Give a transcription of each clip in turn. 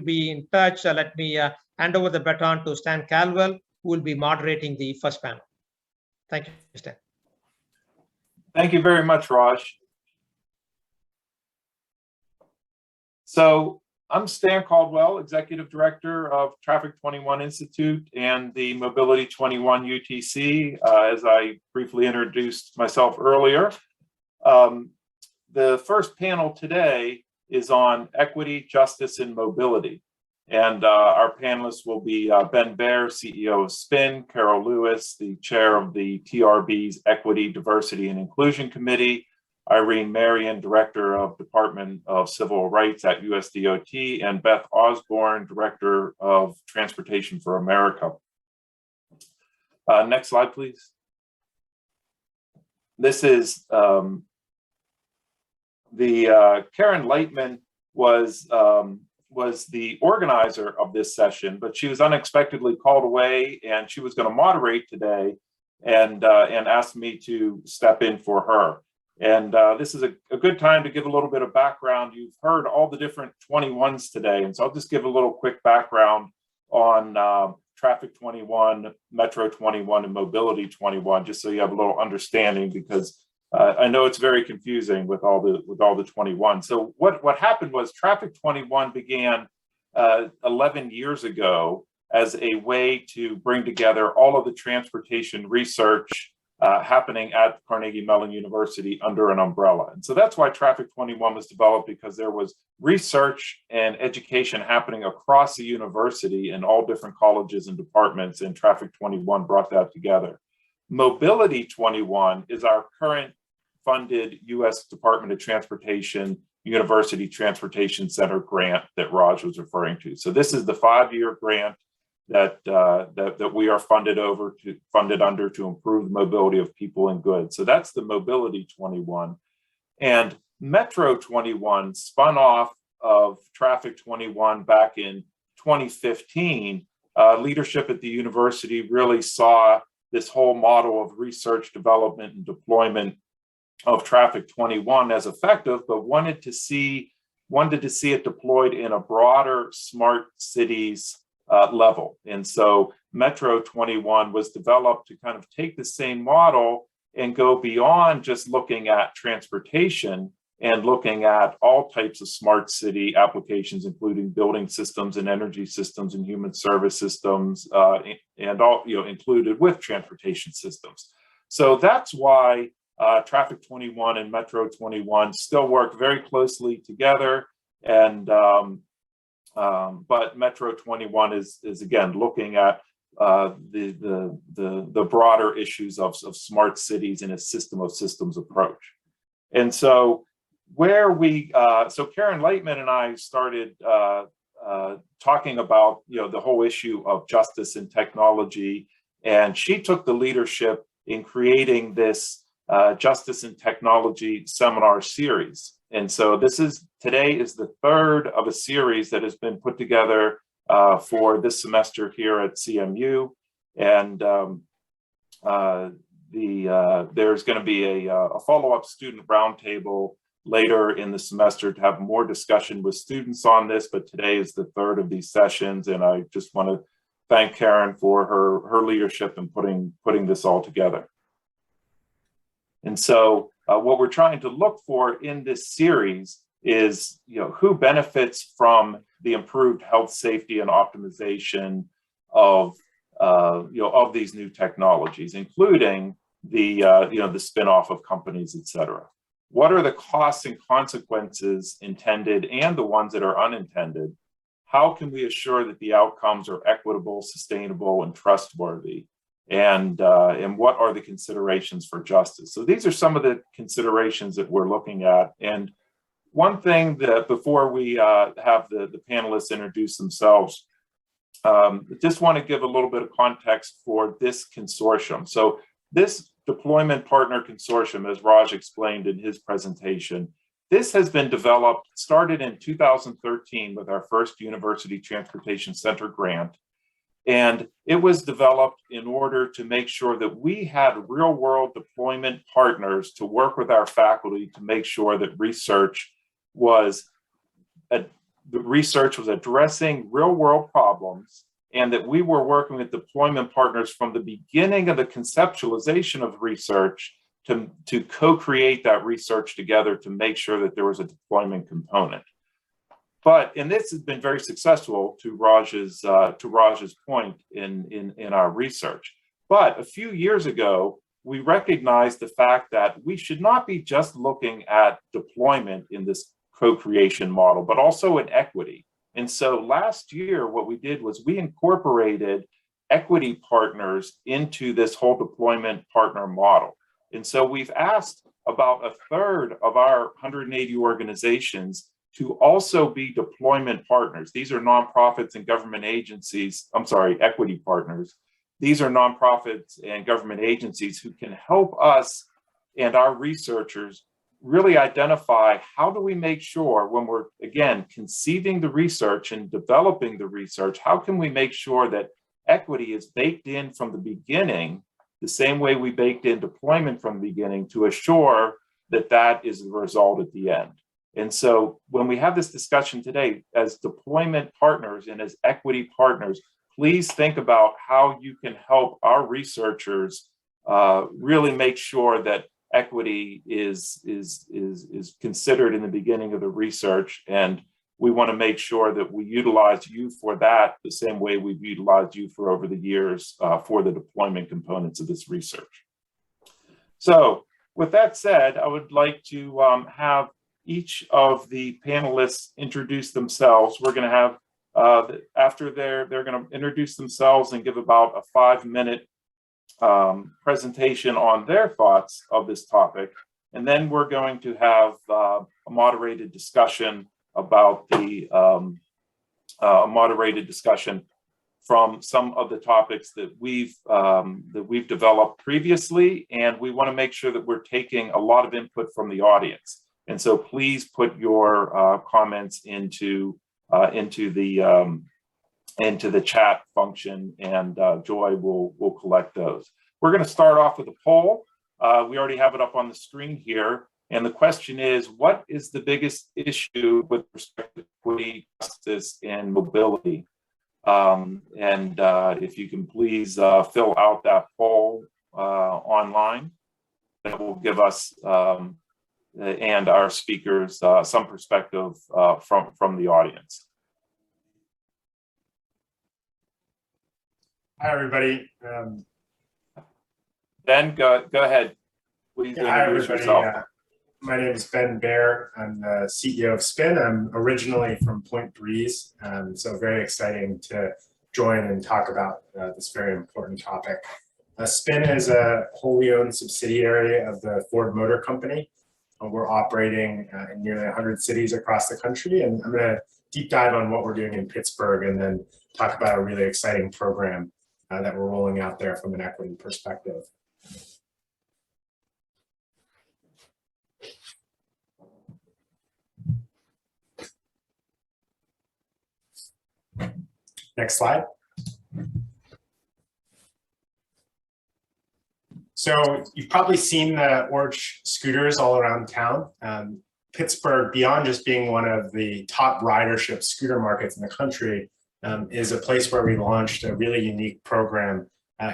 be in touch. Let me hand over the baton to Stan Caldwell, who will be moderating the first panel. Thank you, Stan. Thank you very much, Raj. So I'm Stan Caldwell, Executive Director of Traffic 21 Institute and the Mobility 21 UTC, as I briefly introduced myself earlier. The first panel today is on equity, justice, and mobility. And our panelists will be Ben Baer, CEO of SPIN, Carol Lewis, the chair of the TRB's Equity, Diversity, and Inclusion Committee, Irene Marion, Director of Department of Civil Rights at USDOT, and Beth Osborne, Director of Transportation for America. Next slide, please. This is Karen Lightman was the organizer of this session, but she was unexpectedly called away, and she was going to moderate today, and asked me to step in for her. And this is a good time to give a little bit of background. You've heard all the different 21s today, and so I'll just give a little quick background on Traffic 21, Metro 21, and Mobility 21, just so you have a little understanding, because I know it's very confusing with all the 21. So what happened was Traffic 21 began 11 years ago as a way to bring together all of the transportation research happening at Carnegie Mellon University under an umbrella. And so that's why Traffic 21 was developed, because there was research and education happening across the university in all different colleges and departments, and Traffic 21 brought that together. Mobility 21 is our current funded U.S. Department of Transportation University Transportation Center grant that Raj was referring to. So this is the 5-year grant that we are funded under to improve the mobility of people and goods. So that's the Mobility 21. And Metro 21 spun off of Traffic 21 back in 2015. Leadership at the university really saw this whole model of research, development, and deployment of Traffic 21 as effective, but wanted to see it deployed in a broader smart cities level. And so Metro 21 was developed to kind of take the same model and go beyond just looking at transportation and looking at all types of smart city applications, including building systems and energy systems and human service systems, and all included with transportation systems. So that's why Traffic 21 and Metro 21 still work very closely together, and but Metro 21 is again looking at the broader issues of smart cities in a system of systems approach. And so so Karen Lightman and I started talking about the whole issue of justice and technology, and she took the leadership in creating this Justice and Technology seminar series. And so today is the third of a series that has been put together for this semester here at CMU. And there's going to be a follow-up student roundtable later in the semester to have more discussion with students on this, but today is the third of these sessions, and I just want to thank Karen for her leadership in putting this all together. And so what we're trying to look for in this series is, who benefits from the improved health, safety, and optimization of these new technologies, including the spinoff of companies, et cetera. What are the costs and consequences intended and the ones that are unintended? How can we assure that the outcomes are equitable, sustainable, and trustworthy? And what are the considerations for justice? So these are some of the considerations that we're looking at. And one thing that before we have the panelists introduce themselves, just want to give a little bit of context for this consortium. So this Deployment Partner Consortium, as Raj explained in his presentation, this has been developed, started in 2013 with our first University Transportation Center grant. And it was developed in order to make sure that we had real-world deployment partners to work with our faculty to make sure that research was the research was addressing real world problems, and that we were working with deployment partners from the beginning of the conceptualization of research to co-create that research together to make sure that there was a deployment component. And this has been very successful to Raj's point in our research. But a few years ago, we recognized the fact that we should not be just looking at deployment in this co-creation model, but also in equity. And so last year, what we did was we incorporated equity partners into this whole deployment partner model. And so we've asked about a third of our 180 organizations to also be deployment partners. These are nonprofits and government agencies, equity partners. These are nonprofits and government agencies who can help us and our researchers really identify how do we make sure when we're, again, conceiving the research and developing the research, how can we make sure that equity is baked in from the beginning, the same way we baked in deployment from the beginning, to assure that that is the result at the end. And so when we have this discussion today, as deployment partners and as equity partners, please think about how you can help our researchers really make sure that equity is considered in the beginning of the research. And we want to make sure that we utilize you for that the same way we've utilized you for over the years for the deployment components of this research. So with that said, I would like to have each of the panelists introduce themselves. We're going to have, after they're going to introduce themselves and give about a 5-minute presentation on their thoughts of this topic. And then we're going to have a moderated discussion about the moderated discussion from some of the topics that we've developed previously. And we want to make sure that we're taking a lot of input from the audience. And so please put your comments into the chat function, and Joy will collect those. We're going to start off with a poll. We already have it up on the screen here. And the question is, what is the biggest issue with respect to equity, justice, and mobility? If you can please fill out that poll online, that will give us and our speakers some perspective from the audience. Hi, everybody. Ben, go ahead. Please introduce yourself. My name is Ben Baer. I'm the CEO of SPIN. I'm originally from Point Breeze, so very exciting to join and talk about this very important topic. SPIN is a wholly owned subsidiary of the Ford Motor Company. We're operating in nearly 100 cities across the country, and I'm going to deep dive on what we're doing in Pittsburgh and then talk about a really exciting program that we're rolling out there from an equity perspective. Next slide. So you've probably seen the orange scooters all around town. Pittsburgh, beyond just being one of the top ridership scooter markets in the country, is a place where we launched a really unique program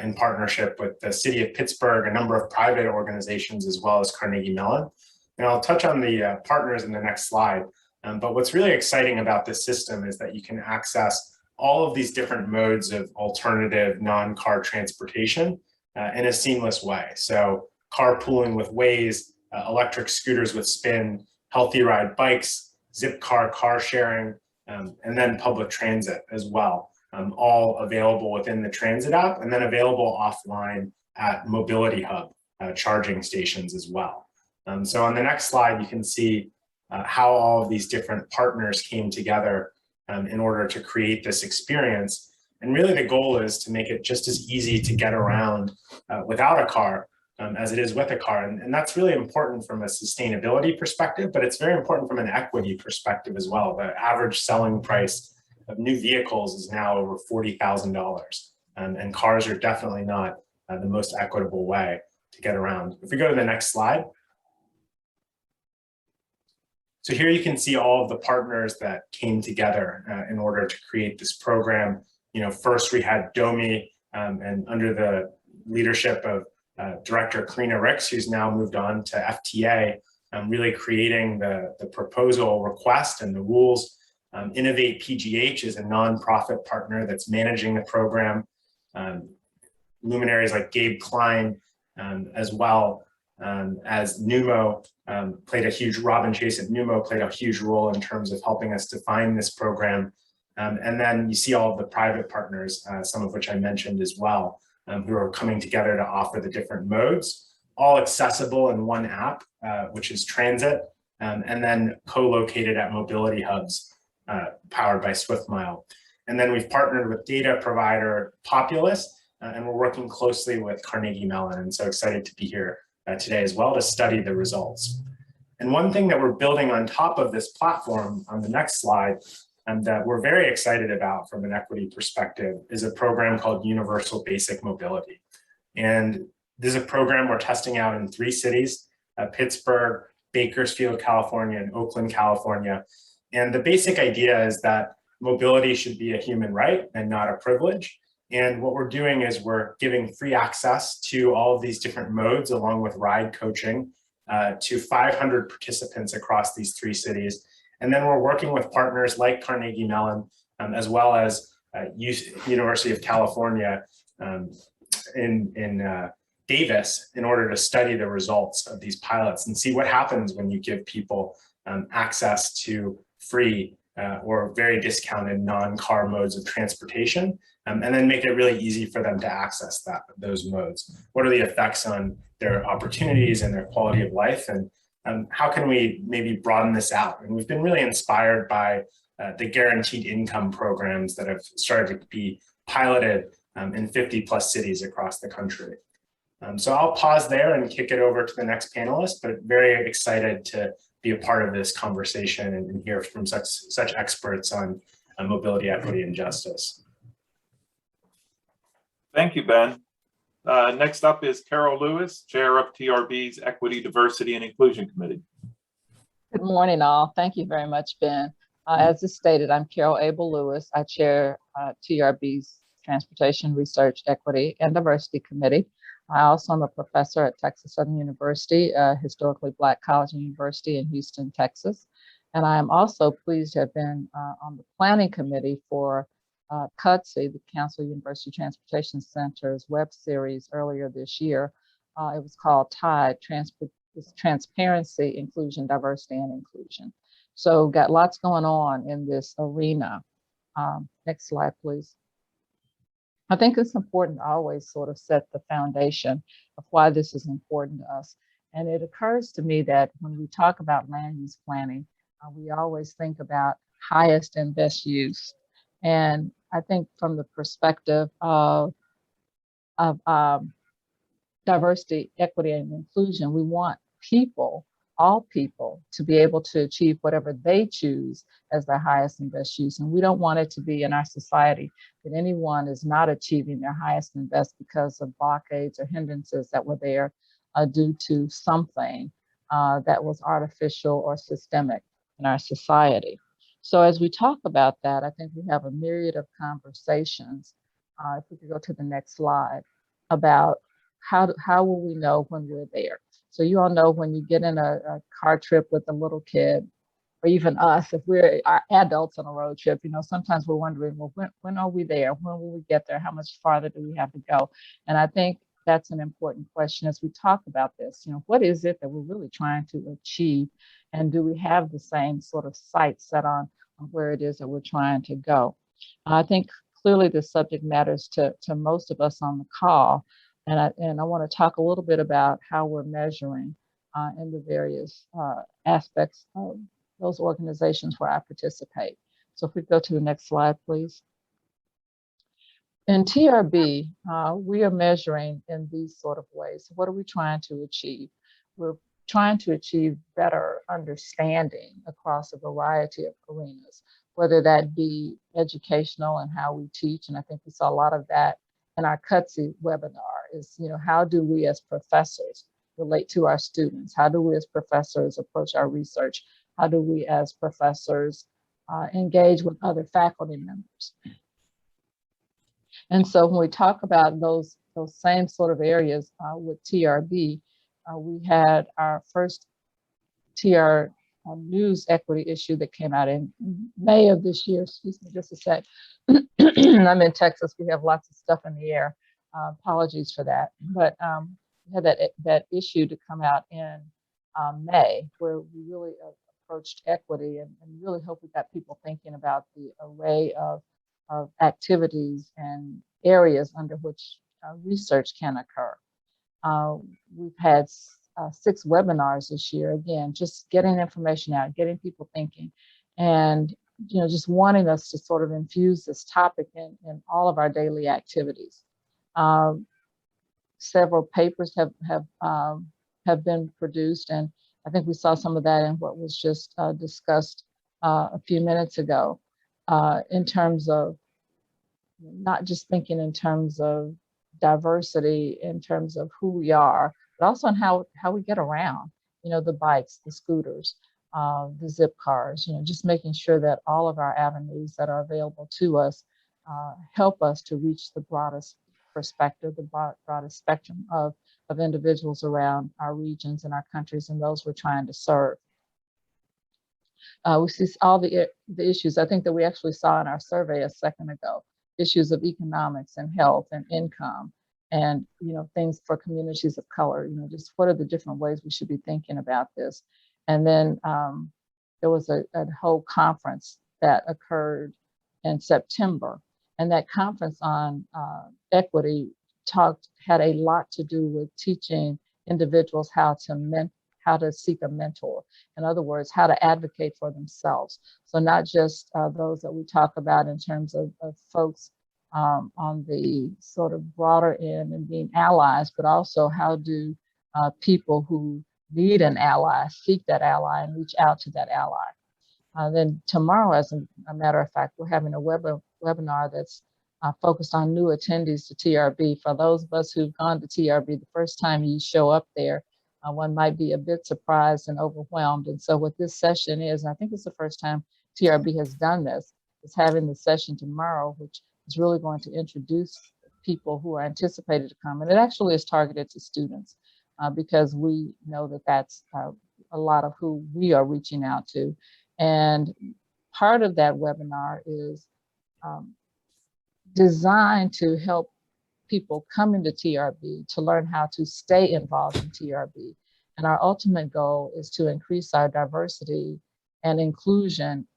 in partnership with the city of Pittsburgh, a number of private organizations, as well as Carnegie Mellon. And I'll touch on the partners in the next slide. But what's really exciting about this system is that you can access all of these different modes of alternative non-car transportation in a seamless way. So carpooling with Waze, electric scooters with Spin, healthy ride bikes, Zipcar car sharing, and then public transit as well, all available within the transit app and then available offline at Mobility Hub charging stations as well. So on the next slide, you can see how all of these different partners came together in order to create this experience. And really the goal is to make it just as easy to get around without a car as it is with a car. And that's really important from a sustainability perspective, but it's very important from an equity perspective as well. The average selling price of new vehicles is now over $40,000. And cars are definitely not the most equitable way to get around. If we go to the next slide. So here you can see all of the partners that came together in order to create this program. First we had DOMI, and under the leadership of Director Karina Ricks, who's now moved on to FTA, really creating the proposal request and the rules. Innovate PGH is a nonprofit partner that's managing the program. Luminaries like Gabe Klein, as well as Numo, Robin Chase at Numo played a huge role in terms of helping us define this program. And then you see all of the private partners, some of which I mentioned as well, who are coming together to offer the different modes, all accessible in one app, which is Transit, and then co-located at mobility hubs powered by SwiftMile. And then we've partnered with data provider Populous, and we're working closely with Carnegie Mellon. And so excited to be here today as well to study the results. And one thing that we're building on top of this platform on the next slide, and that we're very excited about from an equity perspective, is a program called Universal Basic Mobility. And this is a program we're testing out in 3 cities, Pittsburgh, Bakersfield, California, and Oakland, California. And the basic idea is that mobility should be a human right and not a privilege. And what we're doing is we're giving free access to all of these different modes along with ride coaching to 500 participants across these 3 cities. And then we're working with partners like Carnegie Mellon, as well as University of California in Davis, in order to study the results of these pilots and see what happens when you give people access to free or very discounted non-car modes of transportation, and then make it really easy for them to access those modes. What are the effects on their opportunities and their quality of life, and how can we maybe broaden this out? And we've been really inspired by the guaranteed income programs that have started to be piloted in 50+ cities across the country. So I'll pause there and kick it over to the next panelist, but very excited to be a part of this conversation and hear from such experts on mobility, equity, and justice. Thank you, Ben. Next up is Carol Lewis, Chair of TRB's Equity, Diversity, and Inclusion Committee. Good morning, all. Thank you very much, Ben. As is stated, I'm Carol Abel Lewis. I chair TRB's Transportation Research, Equity, and Diversity Committee. I also am a professor at Texas Southern University, a historically Black college and university in Houston, Texas. And I am also pleased to have been on the planning committee for CUTSI, the Council University Transportation Center's web series earlier this year. It was called TIDE, Transparency, Inclusion, Diversity, and Inclusion. So got lots going on in this arena. Next slide, please. I think it's important to always sort of set the foundation of why this is important to us. And it occurs to me that when we talk about land use planning, we always think about highest and best use. And I think from the perspective of diversity, equity, and inclusion, we want people, all people, to be able to achieve whatever they choose as their highest and best use. And we don't want it to be in our society that anyone is not achieving their highest and best because of blockades or hindrances that were there due to something that was artificial or systemic in our society. So as we talk about that, I think we have a myriad of conversations. If we could go to the next slide, about how will we know when we're there? So you all know when you get in a car trip with a little kid, or even us, if we're adults on a road trip, sometimes we're wondering, well, when are we there? When will we get there? How much farther do we have to go? And I think that's an important question as we talk about this. What is it that we're really trying to achieve? And do we have the same sort of sight set on where it is that we're trying to go? I think clearly the subject matters to most of us on the call. And I want to talk a little bit about how we're measuring in the various aspects of those organizations where I participate. So if we go to the next slide, please. In TRB, we are measuring in these sort of ways. What are we trying to achieve? We're trying to achieve better understanding across a variety of arenas, whether that be educational and how we teach. And I think we saw a lot of that in our CUTSI webinar is, how do we as professors relate to our students? How do we as professors approach our research? how do we as professors engage with other faculty members. And so when we talk about those same sort of areas with TRB, we had our first TR news equity issue that came out in May of this year. Excuse me just a sec. I'm in Texas. We have lots of stuff in the air. Apologies for that. But we had that issue to come out in May, where we really approached equity and really hope we got people thinking about the array of activities and areas under which research can occur. We've had 6 webinars this year, again, just getting information out, getting people thinking, and just wanting us to sort of infuse this topic in all of our daily activities. Several papers have been produced, and I think we saw some of that in what was just discussed a few minutes ago, in terms of not just thinking in terms of diversity, in terms of who we are, but also on how we get around, the bikes, the scooters, the zip cars, just making sure that all of our avenues that are available to us help us to reach the broadest perspective, the broadest spectrum of individuals around our regions and our countries and those we're trying to serve. We see all the issues I think that we actually saw in our survey a second ago, issues of economics and health and income, and things for communities of color, just what are the different ways we should be thinking about this. And then there was a whole conference that occurred in September, and that conference on equity had a lot to do with teaching individuals how to seek a mentor. In other words, how to advocate for themselves. So not just those that we talk about in terms of folks on the sort of broader end and being allies, but also how do people who need an ally seek that ally and reach out to that ally. Then tomorrow, as a matter of fact, we're having a webinar that's focused on new attendees to TRB. For those of us who've gone to TRB, the first time you show up there, one might be a bit surprised and overwhelmed. And so what this session is, and I think it's the first time TRB has done this, is having the session tomorrow, which is really going to introduce people who are anticipated to come. And it actually is targeted to students because we know that that's a lot of who we are reaching out to. And part of that webinar is designed to help people come into TRB to learn how to stay involved in TRB. And our ultimate goal is to increase our diversity and inclusion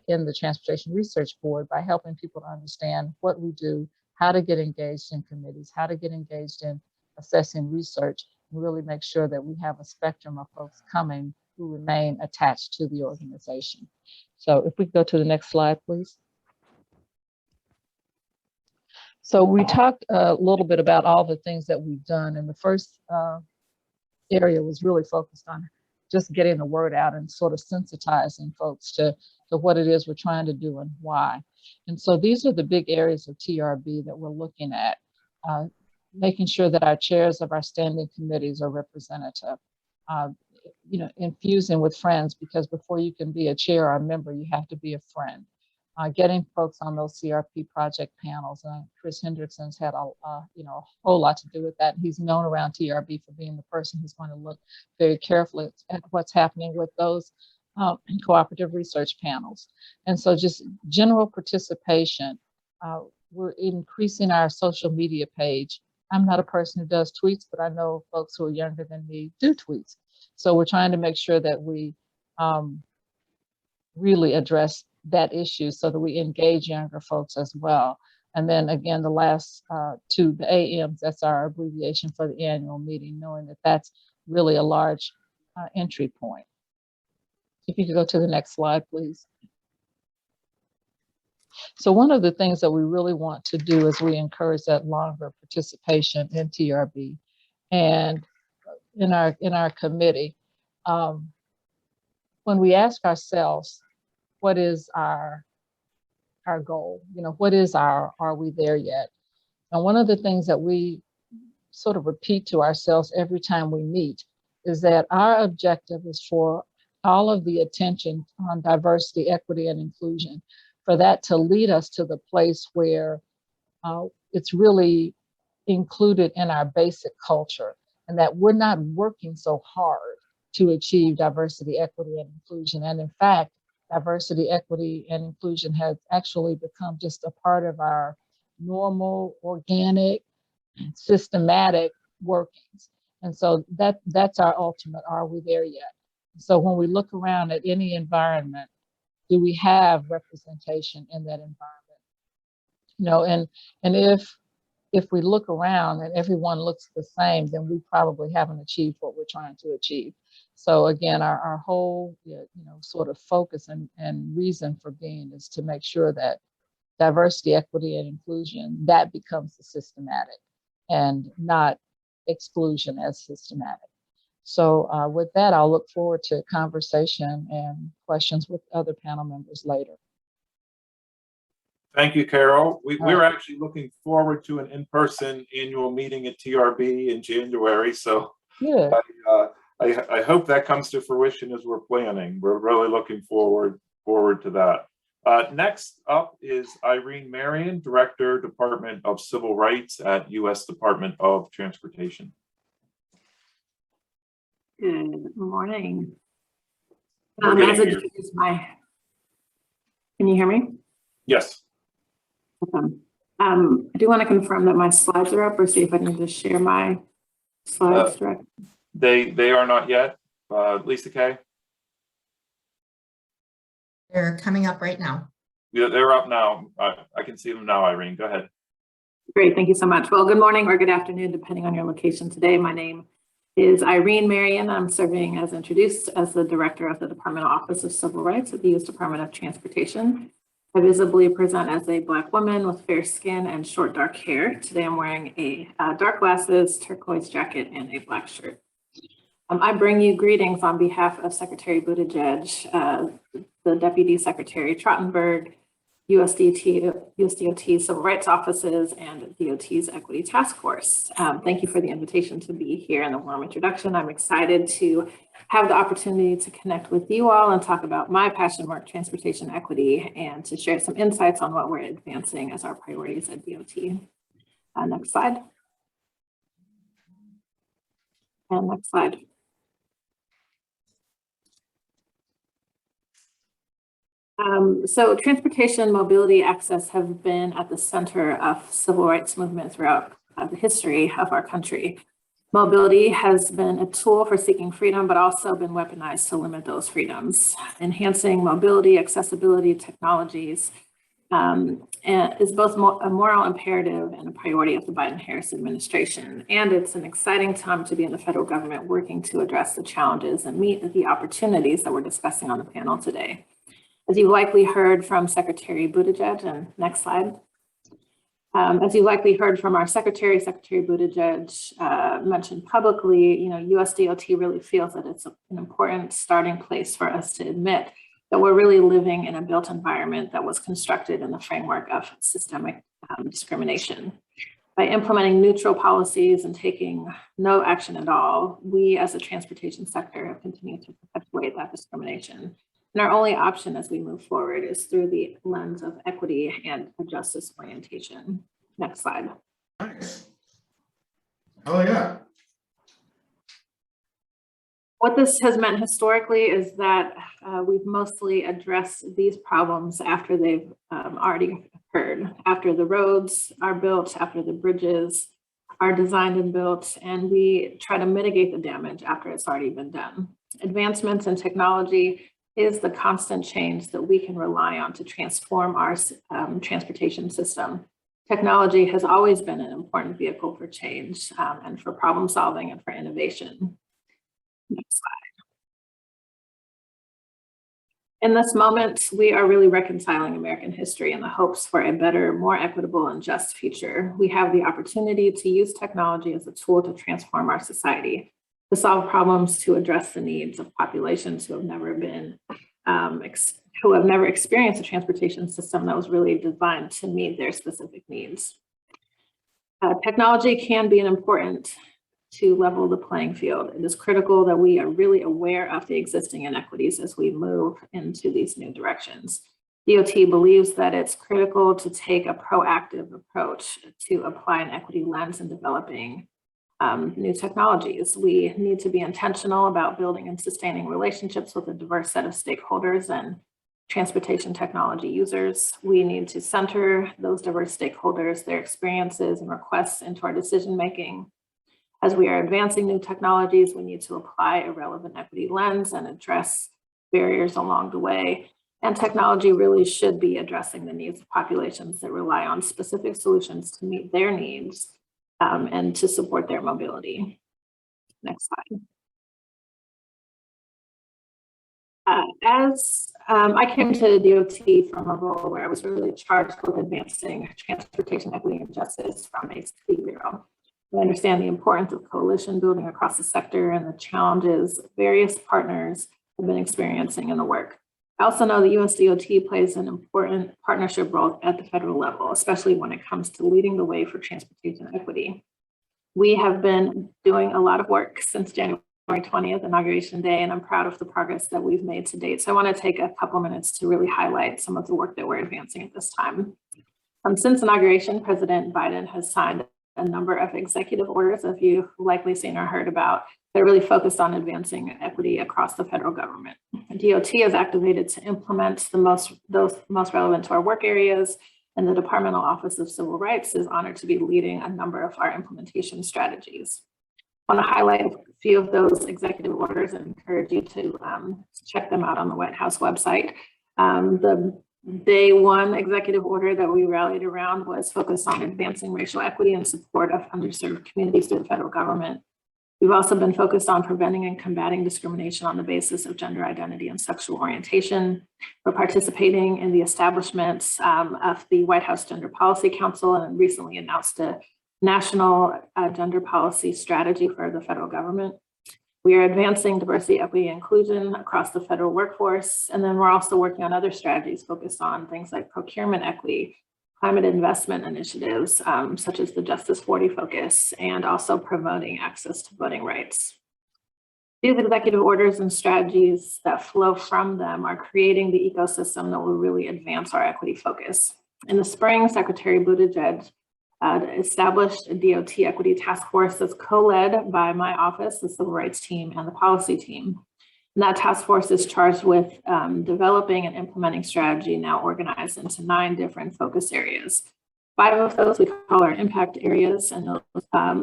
in the Transportation Research Board by helping people to understand what we do, how to get engaged in committees, how to get engaged in assessing research, and really make sure that we have a spectrum of folks coming who remain attached to the organization. So if we go to the next slide, please. So we talked a little bit about all the things that we've done, and the first area was really focused on just getting the word out and sort of sensitizing folks to what it is we're trying to do and why. And so these are the big areas of TRB that we're looking at, making sure that our chairs of our standing committees are representative, infusing with friends, because before you can be a chair or a member, you have to be a friend. Getting folks on those CRP project panels. Chris Hendrickson's had a whole lot to do with that. He's known around TRB for being the person who's going to look very carefully at what's happening with those cooperative research panels. And so just general participation. We're increasing our social media page. I'm not a person who does tweets, but I know folks who are younger than me do tweets. So we're trying to make sure that we really address that issue so that we engage younger folks as well. And then again, the last two, the AMs, that's our abbreviation for the annual meeting, knowing that that's really a large entry point. If you could go to the next slide, please. So one of the things that we really want to do is we encourage that longer participation in TRB and in our committee. When we ask ourselves, what is our goal? What is are we there yet? And one of the things that we sort of repeat to ourselves every time we meet is that our objective is for all of the attention on diversity, equity, and inclusion, for that to lead us to the place where it's really included in our basic culture, and that we're not working so hard to achieve diversity, equity, and inclusion. And in fact, diversity, equity, and inclusion has actually become just a part of our normal, organic, systematic workings. And so that's our ultimate, are we there yet? So when we look around at any environment, do we have representation in that environment? You know, and if we look around and everyone looks the same, then we probably haven't achieved what we're trying to achieve. So again, our whole, sort of focus and reason for being is to make sure that diversity, equity, and inclusion, that becomes the systematic and not exclusion as systematic. So with that, I'll look forward to conversation and questions with other panel members later. Thank you, Carol. We're actually looking forward to an in-person annual meeting at TRB in January. So Good. I hope that comes to fruition as we're planning. We're really looking forward to that. Next up is Irene Marion, Director, Department of Civil Rights at U.S. Department of Transportation. Good morning. Can you hear me? Yes. Awesome. I do want to confirm that my slides are up, or see if I can just share my slides directly. They are not yet. Lisa Kay? They're coming up right now. Yeah, they're up now. I can see them now, Irene. Go ahead. Great, thank you so much. Well, good morning or good afternoon, depending on your location today. My name is Irene Marion. I'm serving, as introduced, as the Director of the Department Office of Civil Rights at the U.S. Department of Transportation. I visibly present as a Black woman with fair skin and short dark hair. Today I'm wearing a dark glasses, turquoise jacket, and a black shirt. I bring you greetings on behalf of Secretary Buttigieg, the Deputy Secretary Trottenberg, USDOT Civil Rights Offices, and DOT's Equity Task Force. Thank you for the invitation to be here and the warm introduction. I'm excited to have the opportunity to connect with you all and talk about my passion work, transportation equity, and to share some insights on what we're advancing as our priorities at DOT. Next slide. And next slide. So transportation, mobility, access have been at the center of civil rights movement throughout the history of our country. Mobility has been a tool for seeking freedom, but also been weaponized to limit those freedoms. Enhancing mobility, accessibility, technologies is both a moral imperative and a priority of the Biden-Harris administration. And it's an exciting time to be in the federal government working to address the challenges and meet the opportunities that we're discussing on the panel today. As you likely heard from Secretary Buttigieg, and next slide. As you likely heard from our Secretary Buttigieg mentioned publicly, USDOT really feels that it's an important starting place for us to admit that we're really living in a built environment that was constructed in the framework of systemic discrimination. By implementing neutral policies and taking no action at all, we as a transportation sector have continued to perpetuate that discrimination. And our only option as we move forward is through the lens of equity and justice orientation. Next slide. Nice. Oh yeah. What this has meant historically is that we've mostly addressed these problems after they've already occurred, after the roads are built, after the bridges are designed and built, and we try to mitigate the damage after it's already been done. Advancements in technology is the constant change that we can rely on to transform our transportation system. Technology has always been an important vehicle for change and for problem solving and for innovation. Next slide. In this moment, we are really reconciling American history in the hopes for a better, more equitable and just future. We have the opportunity to use technology as a tool to transform our society, to solve problems, to address the needs of populations who have never been, who have never experienced a transportation system that was really designed to meet their specific needs. Technology can be an important to level the playing field. It is critical that we are really aware of the existing inequities as we move into these new directions. DOT believes that it's critical to take a proactive approach to apply an equity lens in developing new technologies. We need to be intentional about building and sustaining relationships with a diverse set of stakeholders and transportation technology users. We need to center those diverse stakeholders, their experiences and requests into our decision-making. As we are advancing new technologies, we need to apply a relevant equity lens and address barriers along the way. And technology really should be addressing the needs of populations that rely on specific solutions to meet their needs and to support their mobility. Next slide. As I came to DOT from a role where I was really charged with advancing transportation equity and justice from a city bureau. I understand the importance of coalition building across the sector and the challenges various partners have been experiencing in the work. I also know that US DOT plays an important partnership role at the federal level, especially when it comes to leading the way for transportation equity. We have been doing a lot of work since January 20th, Inauguration Day, and I'm proud of the progress that we've made to date. So I want to take a couple minutes to really highlight some of the work that we're advancing at this time. Since inauguration, President Biden has signed a number of executive orders, as you've likely seen or heard about, that really focused on advancing equity across the federal government. DOT is activated to implement those most relevant to our work areas, and the Departmental Office of Civil Rights is honored to be leading a number of our implementation strategies. I want to highlight a few of those executive orders and encourage you to check them out on the White House website. The day one executive order that we rallied around was focused on advancing racial equity and support of underserved communities through the federal government. We've also been focused on preventing and combating discrimination on the basis of gender identity and sexual orientation. We're participating in the establishment of the White House Gender Policy Council and recently announced a national gender policy strategy for the federal government. We are advancing diversity, equity, and inclusion across the federal workforce. And then we're also working on other strategies focused on things like procurement equity, climate investment initiatives, such as the Justice 40 focus, and also promoting access to voting rights. These executive orders and strategies that flow from them are creating the ecosystem that will really advance our equity focus. In the spring, Secretary Buttigieg established a DOT equity task force that's co-led by my office, the civil rights team, and the policy team. And that task force is charged with developing and implementing strategy now organized into 9 different focus areas. 5 of those we call our impact areas, and those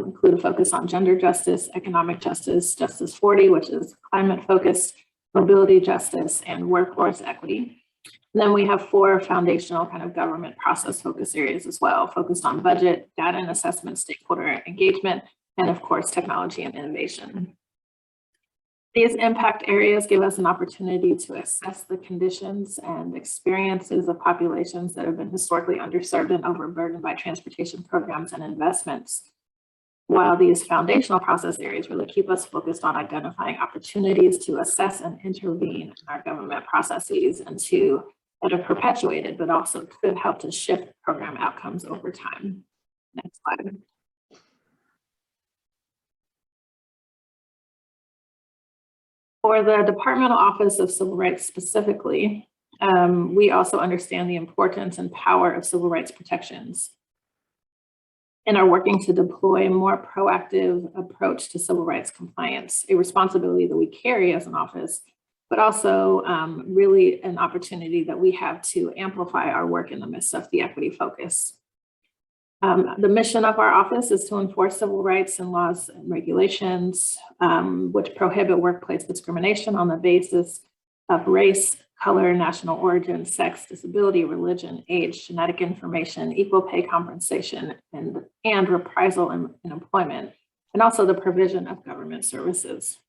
include a focus on gender justice, economic justice, Justice 40, which is climate focused, mobility justice, and workforce equity. And then we have 4 foundational kind of government process focus areas as well, focused on budget, data and assessment, stakeholder engagement, and of course, technology and innovation. These impact areas give us an opportunity to assess the conditions and experiences of populations that have been historically underserved and overburdened by transportation programs and investments. While these foundational process areas really keep us focused on identifying opportunities to assess and intervene in our government processes and that are perpetuated, but also could help to shift program outcomes over time. Next slide. For the Departmental Office of Civil Rights specifically, we also understand the importance and power of civil rights protections and are working to deploy a more proactive approach to civil rights compliance, a responsibility that we carry as an office, but also really an opportunity that we have to amplify our work in the midst of the equity focus. The mission of our office is to enforce civil rights and laws and regulations which prohibit workplace discrimination on the basis of race, color, national origin, sex, disability, religion, age, genetic information, equal pay compensation, and reprisal in employment, and also the provision of government services.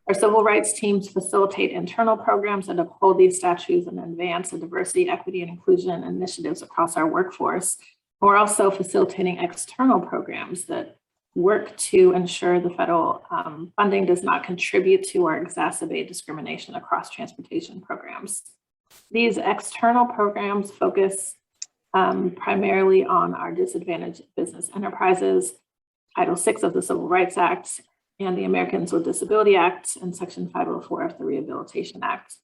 Our civil rights teams facilitate internal programs that uphold these statutes and advance the diversity, equity, and inclusion initiatives across our workforce. We're also facilitating external programs that work to ensure the federal funding does not contribute to or exacerbate discrimination across transportation programs. These external programs focus primarily on our disadvantaged business enterprises, Title VI of the Civil Rights Act and the Americans with Disability Act and Section 504 of the Rehabilitation Act.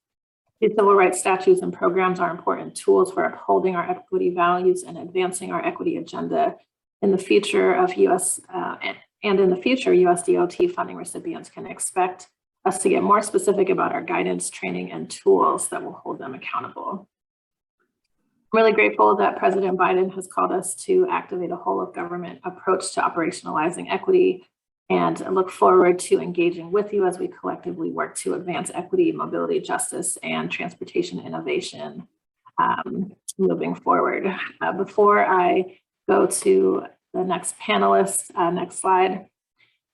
These civil rights statutes and programs are important tools for upholding our equity values and advancing our equity agenda. In the future of in the future, USDOT funding recipients can expect us to get more specific about our guidance, training, and tools that will hold them accountable. I'm really grateful that President Biden has called us to activate a whole of government approach to operationalizing equity, and I look forward to engaging with you as we collectively work to advance equity, mobility, justice, and transportation innovation moving forward. Before I go to the next panelist, next slide,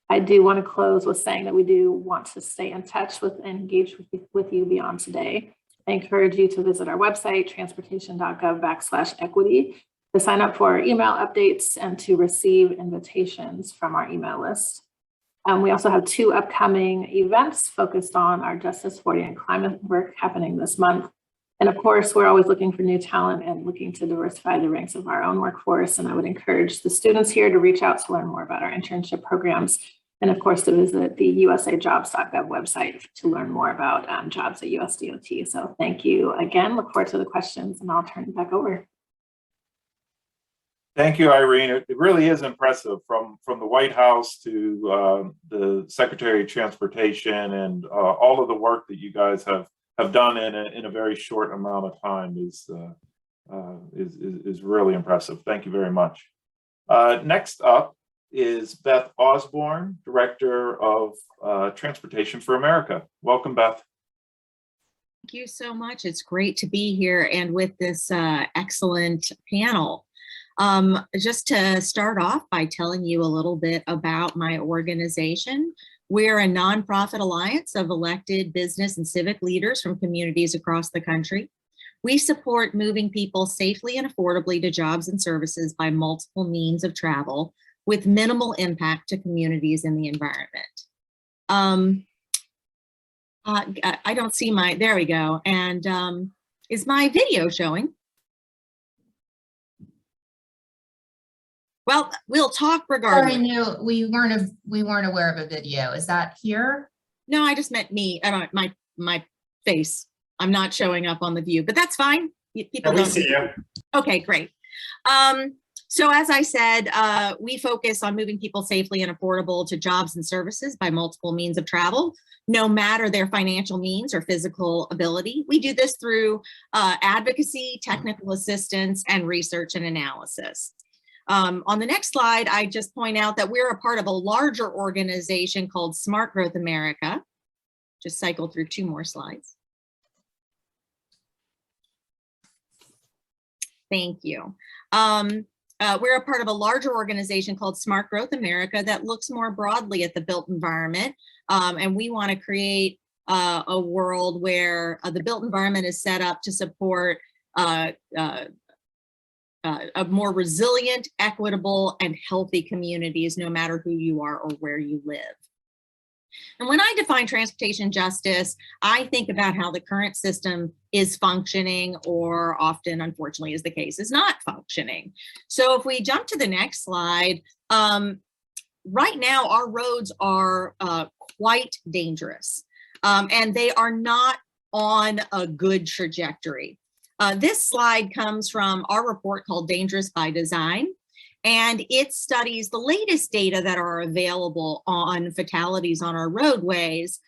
I do want to close with saying that we do want to stay in touch with and engage with you beyond today. I encourage you to visit our website, transportation.gov/equity, to sign up for our email updates and to receive invitations from our email list. We also have 2 upcoming events focused on our Justice 40 and climate work happening this month. And of course, we're always looking for new talent and looking to diversify the ranks of our own workforce. And I would encourage the students here to reach out to learn more about our internship programs. And of course, to visit the usajobs.gov website to learn more about jobs at USDOT. So thank you again. Look forward to the questions, and I'll turn it back over. Thank you, Irene. It really is impressive from the White House to the Secretary of Transportation, and all of the work that you guys have done in a very short amount of time is really impressive. Thank you very much. Next up is Beth Osborne, Director of Transportation for America. Welcome, Beth. Thank you so much. It's great to be here and with this excellent panel. Just to start off by telling you a little bit about my organization. We're a nonprofit alliance of elected business and civic leaders from communities across the country. We support moving people safely and affordably to jobs and services by multiple means of travel with minimal impact to communities and the environment. I don't see there we go. And is my video showing? Well, we'll talk regardless. Sorry, no, we weren't aware of a video. Is that here? No, I just meant me. My face. I'm not showing up on the view, but that's fine. People We don't see you. Okay, great. So as I said, we focus on moving people safely and affordable to jobs and services by multiple means of travel, no matter their financial means or physical ability. We do this through advocacy, technical assistance, and research and analysis. On the next slide, I just point out that we're a part of a larger organization called Smart Growth America. Just cycle through 2 more slides. Thank you. We're a part of a larger organization called Smart Growth America that looks more broadly at the built environment. And we want to create a world where the built environment is set up to support a more resilient, equitable, and healthy communities, no matter who you are or where you live. And when I define transportation justice, I think about how the current system is functioning, or often, unfortunately, is the case, is not functioning. So if we jump to the next slide, right now our roads are quite dangerous, and they are not on a good trajectory. This slide comes from our report called Dangerous by Design, and it studies the latest data that are available on fatalities on our roadways,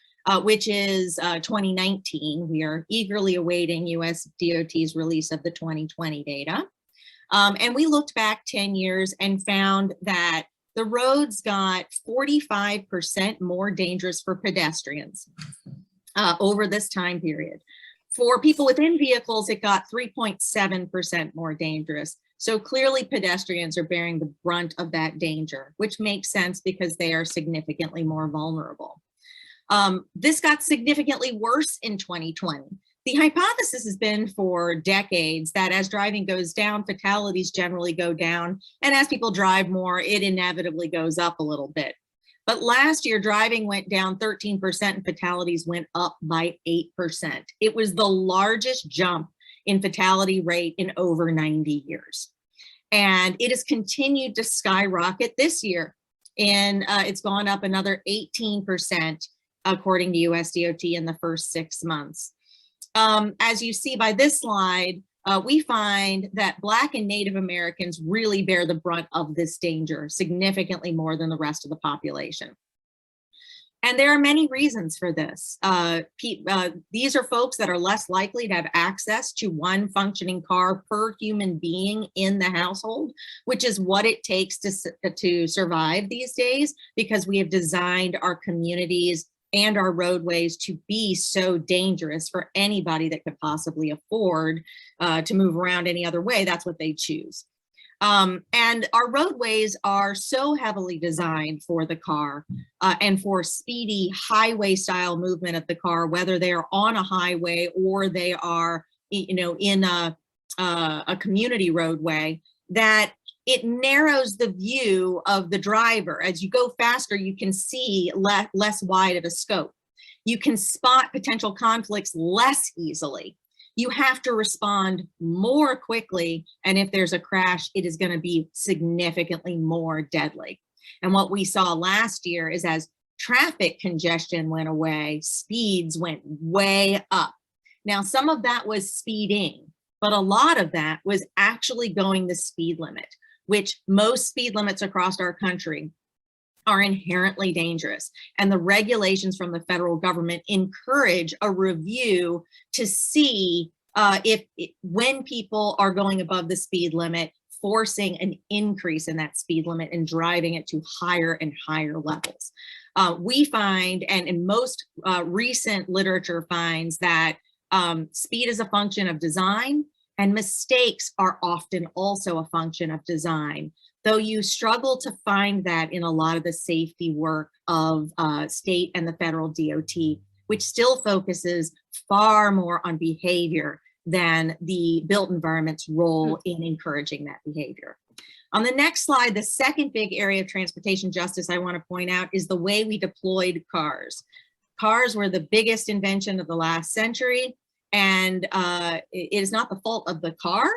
which is 2019. We are eagerly awaiting USDOT's release of the 2020 data. And we looked back 10 years and found that the roads got 45% more dangerous for pedestrians over this time period. For people within vehicles, it got 3.7% more dangerous. So clearly pedestrians are bearing the brunt of that danger, which makes sense because they are significantly more vulnerable. This got significantly worse in 2020. The hypothesis has been for decades that as driving goes down, fatalities generally go down. And as people drive more, it inevitably goes up a little bit. But last year, driving went down 13% and fatalities went up by 8%. It was the largest jump in fatality rate in over 90 years. And it has continued to skyrocket this year. and it's gone up another 18% according to USDOT in the first 6 months. As you see by this slide, we find that Black and Native Americans really bear the brunt of this danger significantly more than the rest of the population. And there are many reasons for this. These are folks that are less likely to have access to one functioning car per human being in the household, which is what it takes to survive these days, because we have designed our communities and our roadways to be so dangerous for anybody that could possibly afford to move around any other way. That's what they choose. And our roadways are so heavily designed for the car and for speedy highway style movement of the car, whether they are on a highway or they are, in a community roadway, that it narrows the view of the driver. As you go faster, you can see less wide of a scope. You can spot potential conflicts less easily. You have to respond more quickly, and if there's a crash, it is going to be significantly more deadly. And what we saw last year is as traffic congestion went away, speeds went way up. Now, some of that was speeding, but a lot of that was actually going the speed limit, which most speed limits across our country are inherently dangerous. And the regulations from the federal government encourage a review to see when people are going above the speed limit, forcing an increase in that speed limit and driving it to higher and higher levels. We find, and in most recent literature finds, that speed is a function of design, and mistakes are often also a function of design, though you struggle to find that in a lot of the safety work of state and the federal DOT, which still focuses far more on behavior than the built environment's role in encouraging that behavior. On the next slide, the second big area of transportation justice I want to point out is the way we deployed cars. Cars were the biggest invention of the last century, and it is not the fault of the car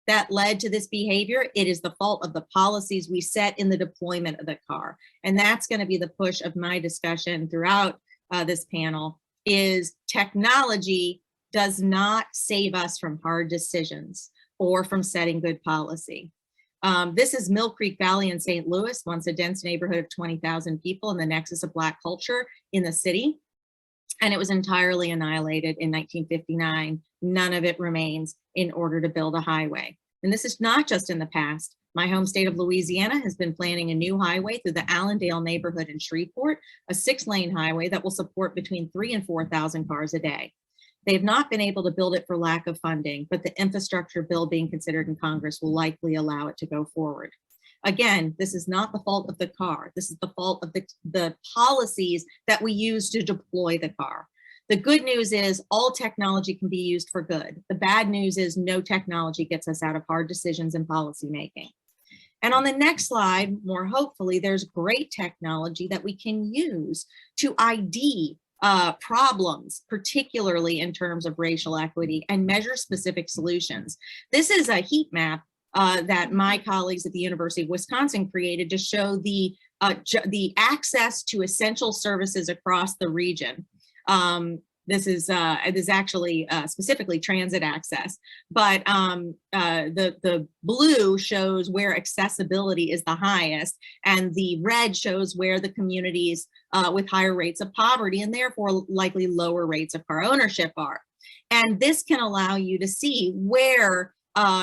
that led to this behavior. It is the fault of the policies we set in the deployment of the car. And that's going to be the push of my discussion throughout this panel, is technology does not save us from hard decisions or from setting good policy. This is Mill Creek Valley in St. Louis, once a dense neighborhood of 20,000 people in the nexus of Black culture in the city. And it was entirely annihilated in 1959. None of it remains in order to build a highway. And this is not just in the past. My home state of Louisiana has been planning a new highway through the Allendale neighborhood in Shreveport, a 6-lane highway that will support between 3,000 and 4,000 cars a day. They've not been able to build it for lack of funding, but the infrastructure bill being considered in Congress will likely allow it to go forward. Again, this is not the fault of the car. This is the fault of the policies that we use to deploy the car. The good news is all technology can be used for good. The bad news is no technology gets us out of hard decisions and policy making. And on the next slide, more hopefully, there's great technology that we can use to ID problems, particularly in terms of racial equity, and measure specific solutions. This is a heat map that my colleagues at the University of Wisconsin created to show the access to essential services across the region. This is actually specifically transit access, but the blue shows where accessibility is the highest, and the red shows where the communities with higher rates of poverty and therefore likely lower rates of car ownership are. And this can allow you to see where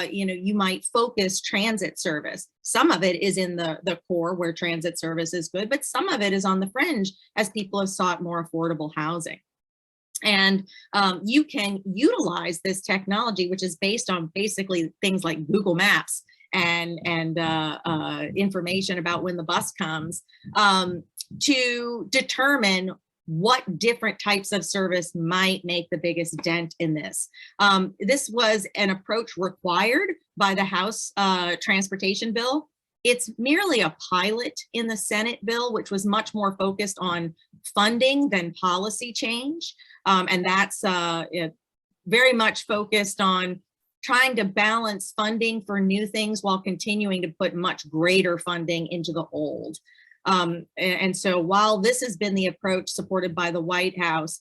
you might focus transit service. Some of it is in the core where transit service is good, but some of it is on the fringe as people have sought more affordable housing. And you can utilize this technology, which is based on basically things like Google Maps and information about when the bus comes, to determine what different types of service might make the biggest dent in this. This was an approach required by the House Transportation Bill. It's merely a pilot in the Senate bill, which was much more focused on funding than policy change. And that's very much focused on trying to balance funding for new things while continuing to put much greater funding into the old. And so while this has been the approach supported by the White House,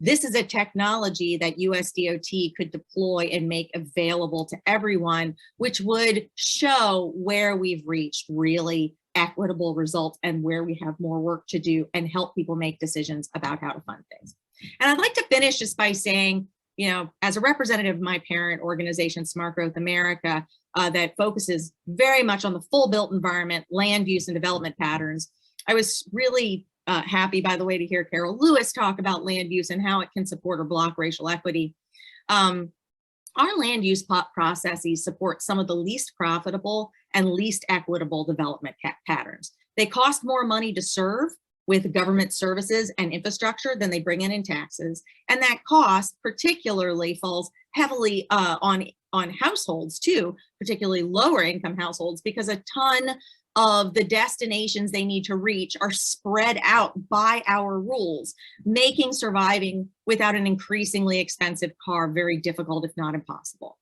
this is a technology that USDOT could deploy and make available to everyone, which would show where we've reached really equitable results and where we have more work to do and help people make decisions about how to fund things. And I'd like to finish just by saying, you know, as a representative of my parent organization, Smart Growth America, that focuses very much on the full built environment, land use and development patterns, I was really happy, by the way, to hear Carol Lewis talk about land use and how it can support or block racial equity. Our land use processes support some of the least profitable and least equitable development patterns. They cost more money to serve with government services and infrastructure than they bring in taxes. And that cost particularly falls heavily on households too, particularly lower income households, because a ton of the destinations they need to reach are spread out by our rules, making surviving without an increasingly expensive car very difficult, if not impossible.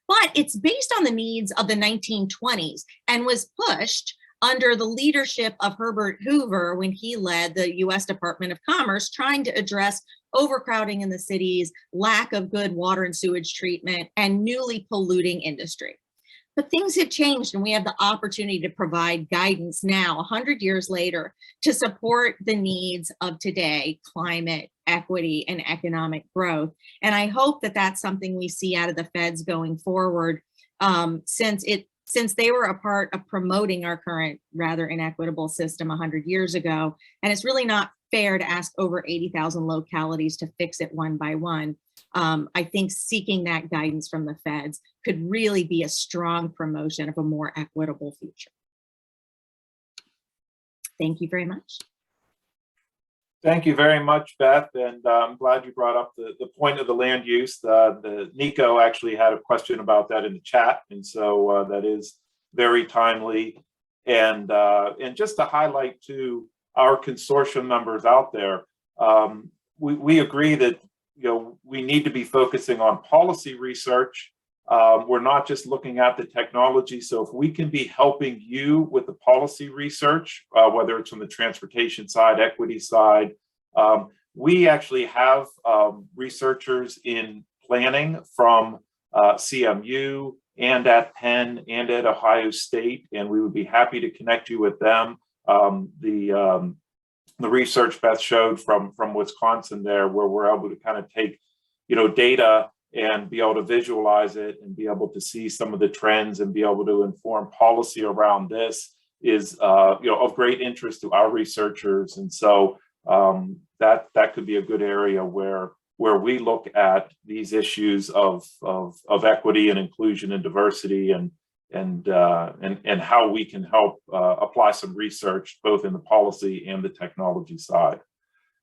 But it's based on the needs of the 1920s and was pushed under the leadership of Herbert Hoover when he led the US Department of Commerce, trying to address overcrowding in the cities, lack of good water and sewage treatment, and newly polluting industry. But things have changed, and we have the opportunity to provide guidance now, 100 years later, to support the needs of today, climate, equity, and economic growth. And I hope that that's something we see out of the feds going forward, since they were a part of promoting our current rather inequitable system 100 years ago. And it's really not fair to ask over 80,000 localities to fix it one by one. I think seeking that guidance from the feds could really be a strong promotion of a more equitable future. Thank you very much. Thank you very much, Beth, and I'm glad you brought up the point of the land use. The Nico actually had a question about that in the chat, and so that is very timely. And just to highlight to our consortium members out there, we agree that we need to be focusing on policy research. We're not just looking at the technology. So if we can be helping you with the policy research, whether it's from the transportation side, equity side, we actually have researchers in planning from CMU and at Penn and at Ohio State, and we would be happy to connect you with them. The research Beth showed from Wisconsin there, where we're able to kind of take, data and be able to visualize it and be able to see some of the trends and be able to inform policy around this is, of great interest to our researchers. And so that could be a good area where we look at these issues of equity and inclusion and diversity and how we can help apply some research both in the policy and the technology side.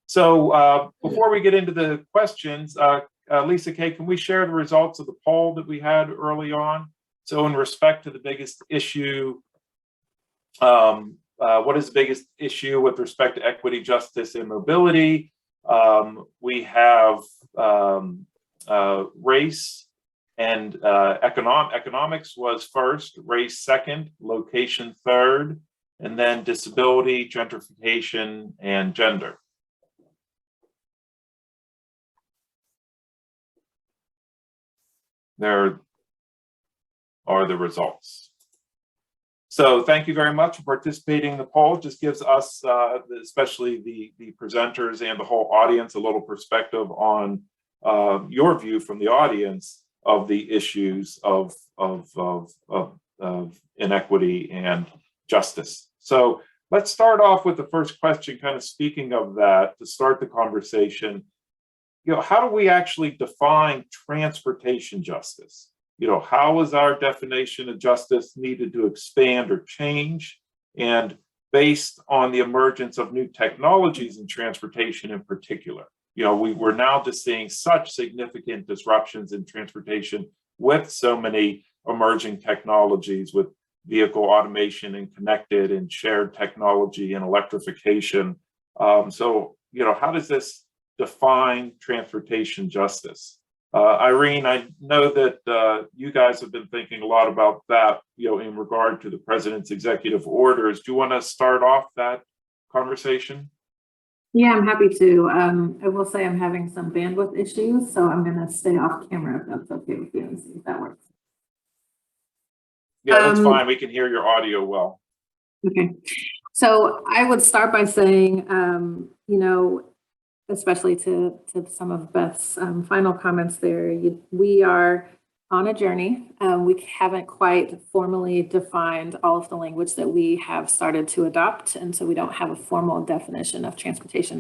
So before we get into the questions, Lisa Kay, can we share the results of the poll that we had early on? So in respect to the biggest issue, what is the biggest issue with respect to equity, justice, and mobility? We have race and economics was first, race second, location third, and then disability, gentrification, and gender. There are the results. So thank you very much for participating in the poll. Just gives us, especially the presenters and the whole audience, a little perspective on your view from the audience of the issues of inequity and justice. So let's start off with the first question, kind of speaking of that, to start the conversation. How do we actually define transportation justice? How is our definition of justice needed to expand or change? And based on the emergence of new technologies in transportation in particular, we're now just seeing such significant disruptions in transportation with so many emerging technologies, with vehicle automation and connected and shared technology and electrification. So, how does this define transportation justice? Irene, I know that you guys have been thinking a lot about that, in regard to the president's executive orders. Do you want to start off that conversation? Yeah, I'm happy to. I will say I'm having some bandwidth issues, so I'm going to stay off camera if that's okay with you and see if that works. Yeah, that's fine. We can hear your audio well. Okay. So I would start by saying, especially to some of Beth's final comments there, we are on a journey. We haven't quite formally defined all of the language that we have started to adopt. And so we don't have a formal definition of transportation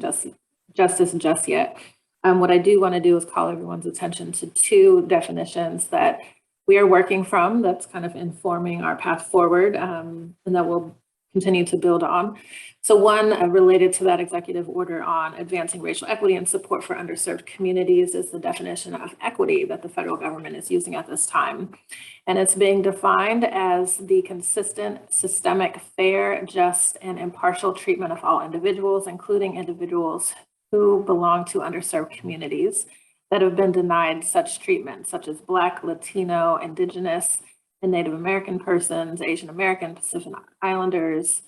justice just yet. What I do want to do is call everyone's attention to two definitions that we are working from that's kind of informing our path forward, and that we'll continue to build on. So one related to that executive order on advancing racial equity and support for underserved communities is the definition of equity that the federal government is using at this time. And it's being defined as the consistent, systemic, fair, just, and impartial treatment of all individuals, including individuals who belong to underserved communities that have been denied such treatment, such as Black, Latino, Indigenous, and Native American persons, Asian American, Pacific Islanders,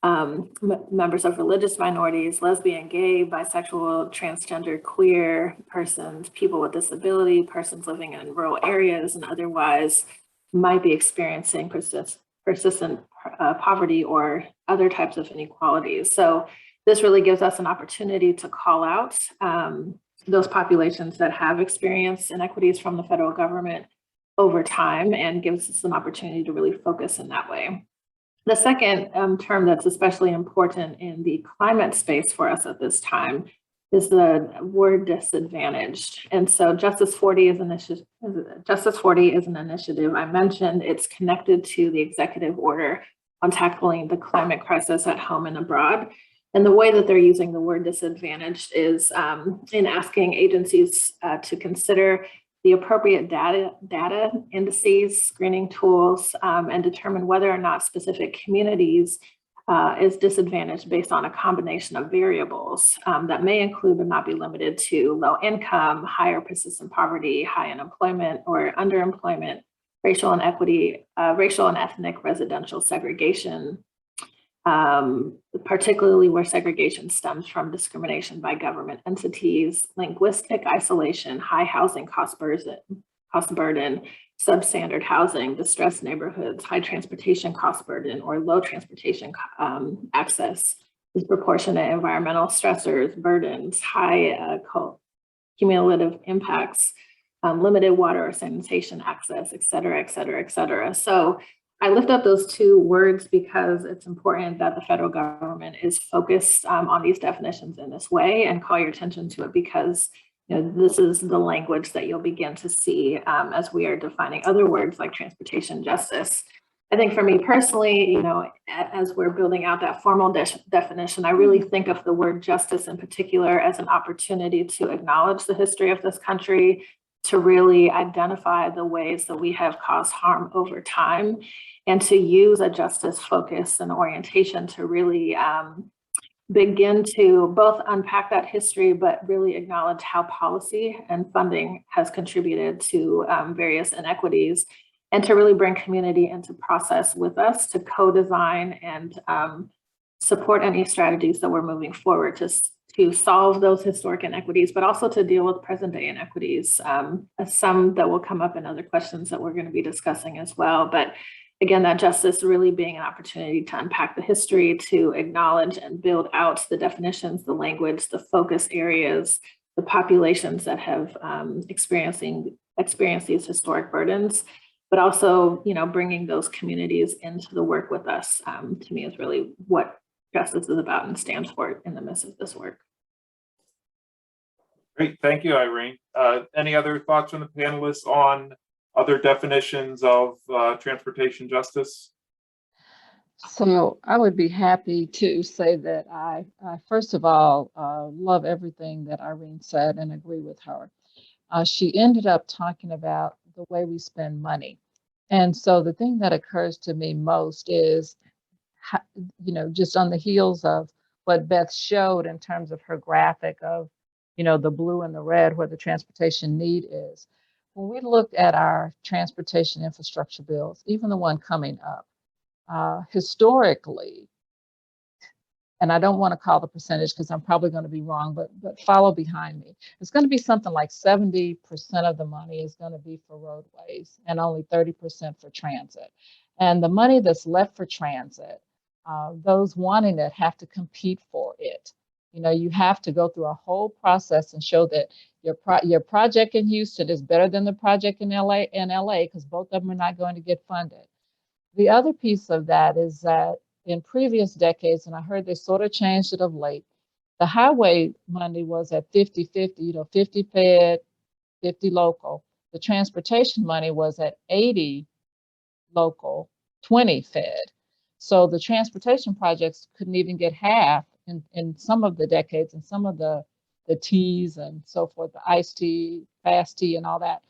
members of religious minorities, lesbian, gay, bisexual, transgender, queer persons, people with disability, persons living in rural areas and otherwise might be experiencing persistent poverty or other types of inequalities. So this really gives us an opportunity to call out those populations that have experienced inequities from the federal government over time and gives us an opportunity to really focus in that way. The second term that's especially important in the climate space for us at this time is the word disadvantaged. And so Justice 40 is an initiative I mentioned. It's connected to the executive order on tackling the climate crisis at home and abroad. And the way that they're using the word disadvantaged is in asking agencies to consider the appropriate data indices, screening tools, and determine whether or not specific communities is disadvantaged based on a combination of variables that may include but not be limited to low income, higher persistent poverty, high unemployment or underemployment, racial inequity, racial and ethnic residential segregation, particularly where segregation stems from discrimination by government entities, linguistic isolation, high housing cost burden, substandard housing, distressed neighborhoods, high transportation cost burden, or low transportation access, disproportionate environmental stressors, burdens, high cumulative impacts, limited water or sanitation access, et cetera, et cetera, et cetera. So I lift up those two words because it's important that the federal government is focused on these definitions in this way, and call your attention to it because this is the language that you'll begin to see as we are defining other words like transportation justice. I think for me personally, as we're building out that formal definition, I really think of the word justice in particular as an opportunity to acknowledge the history of this country, to really identify the ways that we have caused harm over time, and to use a justice focus and orientation to really begin to both unpack that history, but really acknowledge how policy and funding has contributed to various inequities, and to really bring community into process with us to co-design and support any strategies that we're moving forward to solve those historic inequities, but also to deal with present day inequities, some that will come up in other questions that we're going to be discussing as well. But again, that justice really being an opportunity to unpack the history, to acknowledge and build out the definitions, the language, the focus areas, the populations that have experienced these historic burdens, but also, bringing those communities into the work with us, to me is really what justice is about and stands for in the midst of this work. Great, thank you, Irene. Any other thoughts from the panelists on other definitions of transportation justice? So I would be happy to say that I first of all, love everything that Irene said and agree with her. She ended up talking about the way we spend money. And so the thing that occurs to me most is, just on the heels of what Beth showed in terms of her graphic of the blue and the red where the transportation need is. When we looked at our transportation infrastructure bills, even the one coming up, historically, and I don't want to call the percentage because I'm probably going to be wrong, but follow behind me. It's going to be something like 70% of the money is going to be for roadways and only 30% for transit. And the money that's left for transit, those wanting it have to compete for it. You have to go through a whole process and show that your project in Houston is better than the project in LA because both of them are not going to get funded. The other piece of that is that in previous decades, and I heard they sort of changed it of late, the highway money was at 50-50, 50 fed, 50 local. The transportation money was at 80 local, 20 fed. So the transportation projects couldn't even get half in some of the decades and some of the T's and so forth, the iced tea, fast tea and all that.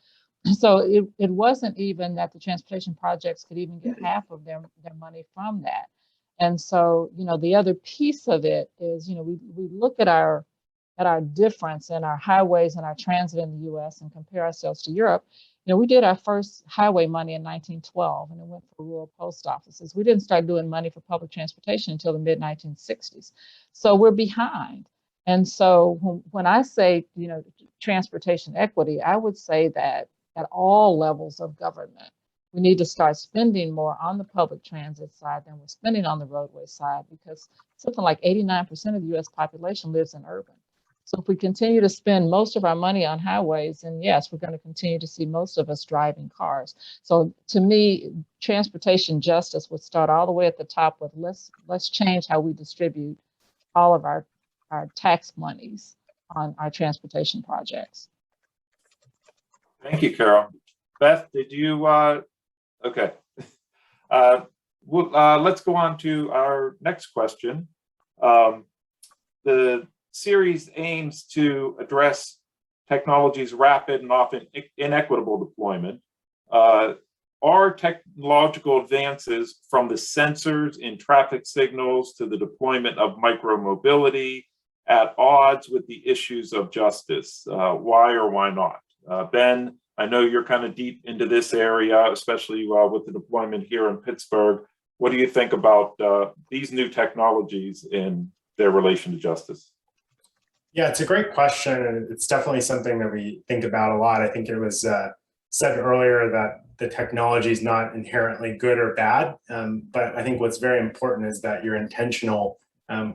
So it wasn't even that the transportation projects could even get half of their money from that. And so, the other piece of it is, we look at our difference in our highways and our transit in the US and compare ourselves to Europe. We did our first highway money in 1912 and it went for rural post offices. We didn't start doing money for public transportation until the mid 1960s. So we're behind. And so when I say, transportation equity, I would say that at all levels of government, we need to start spending more on the public transit side than we're spending on the roadway side, because something like 89% of the US population lives in urban. So if we continue to spend most of our money on highways, then yes, we're going to continue to see most of us driving cars. So to me, transportation justice would start all the way at the top with let's change how we distribute all of our tax monies on our transportation projects. Thank you, Carol. Beth, did you, okay. Let's go on to our next question. The series aims to address technology's rapid and often inequitable deployment. Are technological advances from the sensors in traffic signals to the deployment of micromobility at odds with the issues of justice? Why or why not? Ben, I know you're kind of deep into this area, especially with the deployment here in Pittsburgh. What do you think about these new technologies in their relation to justice? Yeah, it's a great question. And it's definitely something that we think about a lot. I think it was said earlier that the technology is not inherently good or bad. But I think what's very important is that you're intentional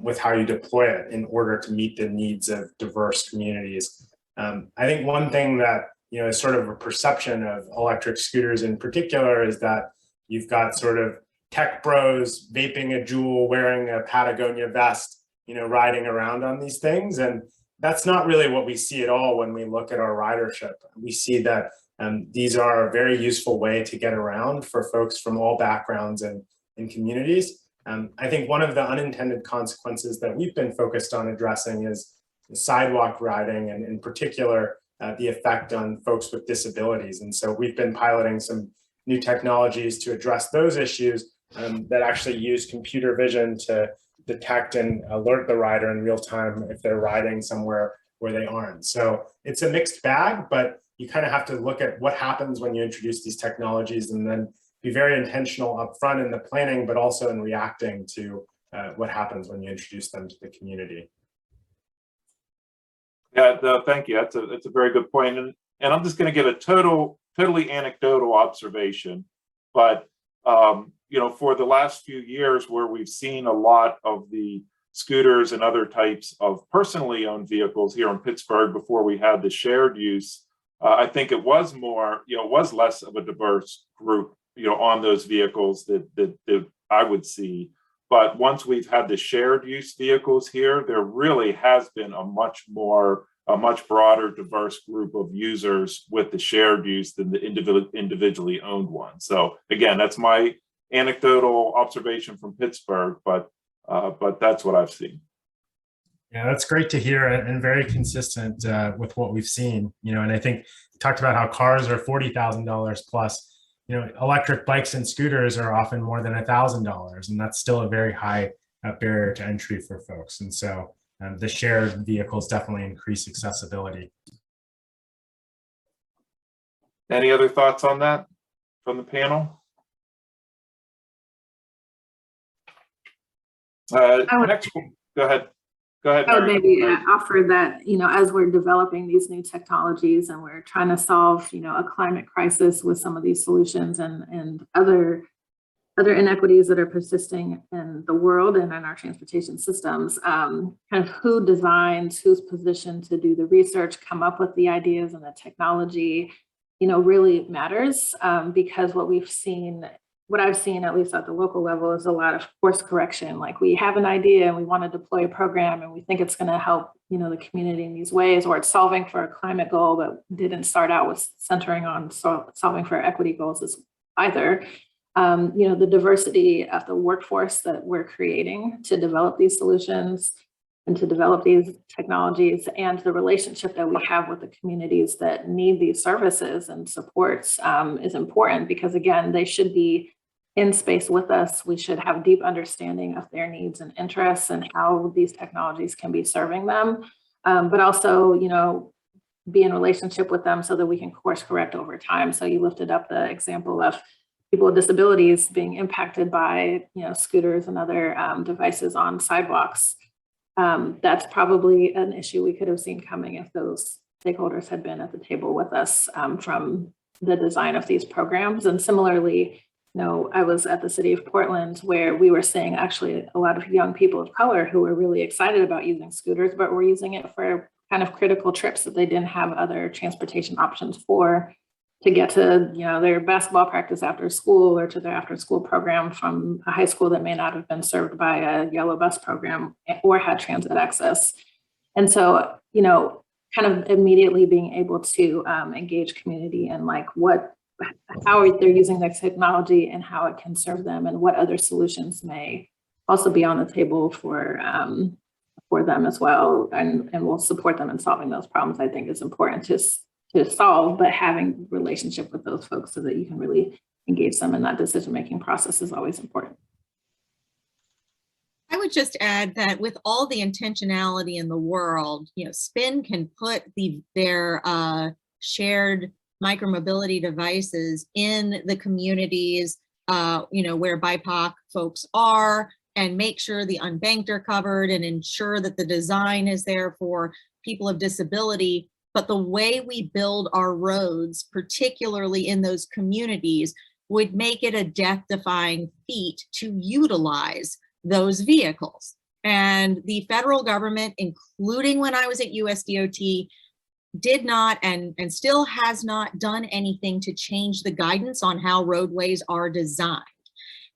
with how you deploy it in order to meet the needs of diverse communities. I think one thing that is sort of a perception of electric scooters in particular is that you've got sort of tech bros vaping a Juul, wearing a Patagonia vest, riding around on these things. And that's not really what we see at all when we look at our ridership. We see that these are a very useful way to get around for folks from all backgrounds and communities. I think one of the unintended consequences that we've been focused on addressing is sidewalk riding, and in particular, the effect on folks with disabilities. And so we've been piloting some new technologies to address those issues that actually use computer vision to detect and alert the rider in real time if they're riding somewhere where they aren't. So it's a mixed bag, but you kind of have to look at what happens when you introduce these technologies and then be very intentional upfront in the planning, but also in reacting to what happens when you introduce them to the community. Yeah, thank you. That's a very good point. And I'm just going to give a totally anecdotal observation, but for the last few years where we've seen a lot of the scooters and other types of personally owned vehicles here in Pittsburgh before we had the shared use, I think it was more, was less of a diverse group, on those vehicles that I would see. But once we've had the shared use vehicles here, there really has been a much broader, diverse group of users with the shared use than the individually owned one. So again, that's my anecdotal observation from Pittsburgh, but that's what I've seen. Yeah, that's great to hear and very consistent with what we've seen. And I think we talked about how cars are $40,000 plus. Electric bikes and scooters are often more than $1,000, and that's still a very high barrier to entry for folks. And so the shared vehicles definitely increase accessibility. Any other thoughts on that from the panel? Next, go ahead. Go ahead, I would Mary. maybe offer that, you know, as we're developing these new technologies and we're trying to solve, you know, a climate crisis with some of these solutions and other inequities that are persisting in the world and in our transportation systems, kind of who designs, who's positioned to do the research, come up with the ideas and the technology, you know, really matters, because what I've seen, at least at the local level, is a lot of course correction. Like, we have an idea and we want to deploy a program and we think it's going to help, you know, the community in these ways, or it's solving for a climate goal that didn't start out with centering on solving for equity goals either. You know, the diversity of the workforce that we're creating to develop these solutions and to develop these technologies, and the relationship that we have with the communities that need these services and supports is important, because again, they should be in space with us. We should have deep understanding of their needs and interests and how these technologies can be serving them, but also, you know, be in relationship with them so that we can course correct over time. So you lifted up the example of people with disabilities being impacted by, you know, scooters and other devices on sidewalks. That's probably an issue we could have seen coming if those stakeholders had been at the table with us from the design of these programs. And similarly, you know, I was at the city of Portland where we were seeing actually a lot of young people of color who were really excited about using scooters, but were using it for kind of critical trips that they didn't have other transportation options for, to get to, you know, their basketball practice after school, or to their after school program from a high school that may not have been served by a yellow bus program or had transit access. And so, you know, kind of immediately being able to engage community and like how they're using the technology and how it can serve them, and what other solutions may also be on the table for them as well, and will support them in solving those problems, I think is important to solve, but having relationship with those folks so that you can really engage them in that decision-making process is always important. I would just add that with all the intentionality in the world, you know, SPIN can put their shared micromobility devices in the communities, you know, where BIPOC folks are, and make sure the unbanked are covered and ensure that the design is there for people of disability. But the way we build our roads, particularly in those communities, would make it a death-defying feat to utilize those vehicles. And the federal government, including when I was at USDOT, did not and still has not done anything to change the guidance on how roadways are designed.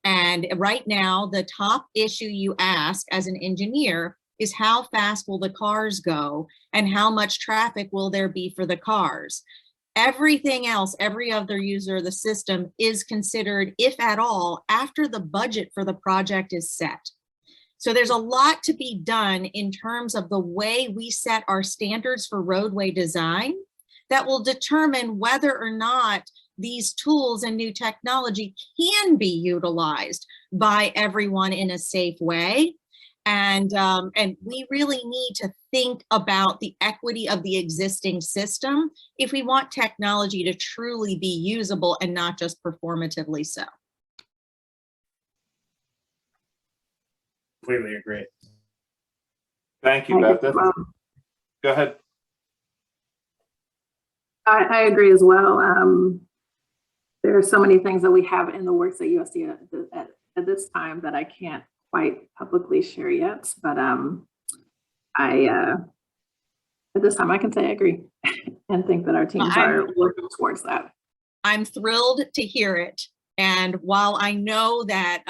And right now, the top issue you ask as an engineer is how fast will the cars go and how much traffic will there be for the cars. Everything else, every other user of the system is considered, if at all, after the budget for the project is set. So there's a lot to be done in terms of the way we set our standards for roadway design that will determine whether or not these tools and new technology can be utilized by everyone in a safe way. And we really need to think about the equity of the existing system if we want technology to truly be usable and not just performatively so. Completely agree. Thank you, Beth. Go ahead. I agree as well. There are so many things that we have in the works at USD at this time that I can't quite publicly share yet, but at this time I can say I agree and think that our teams are working towards that. I'm thrilled to hear it. And while I know that,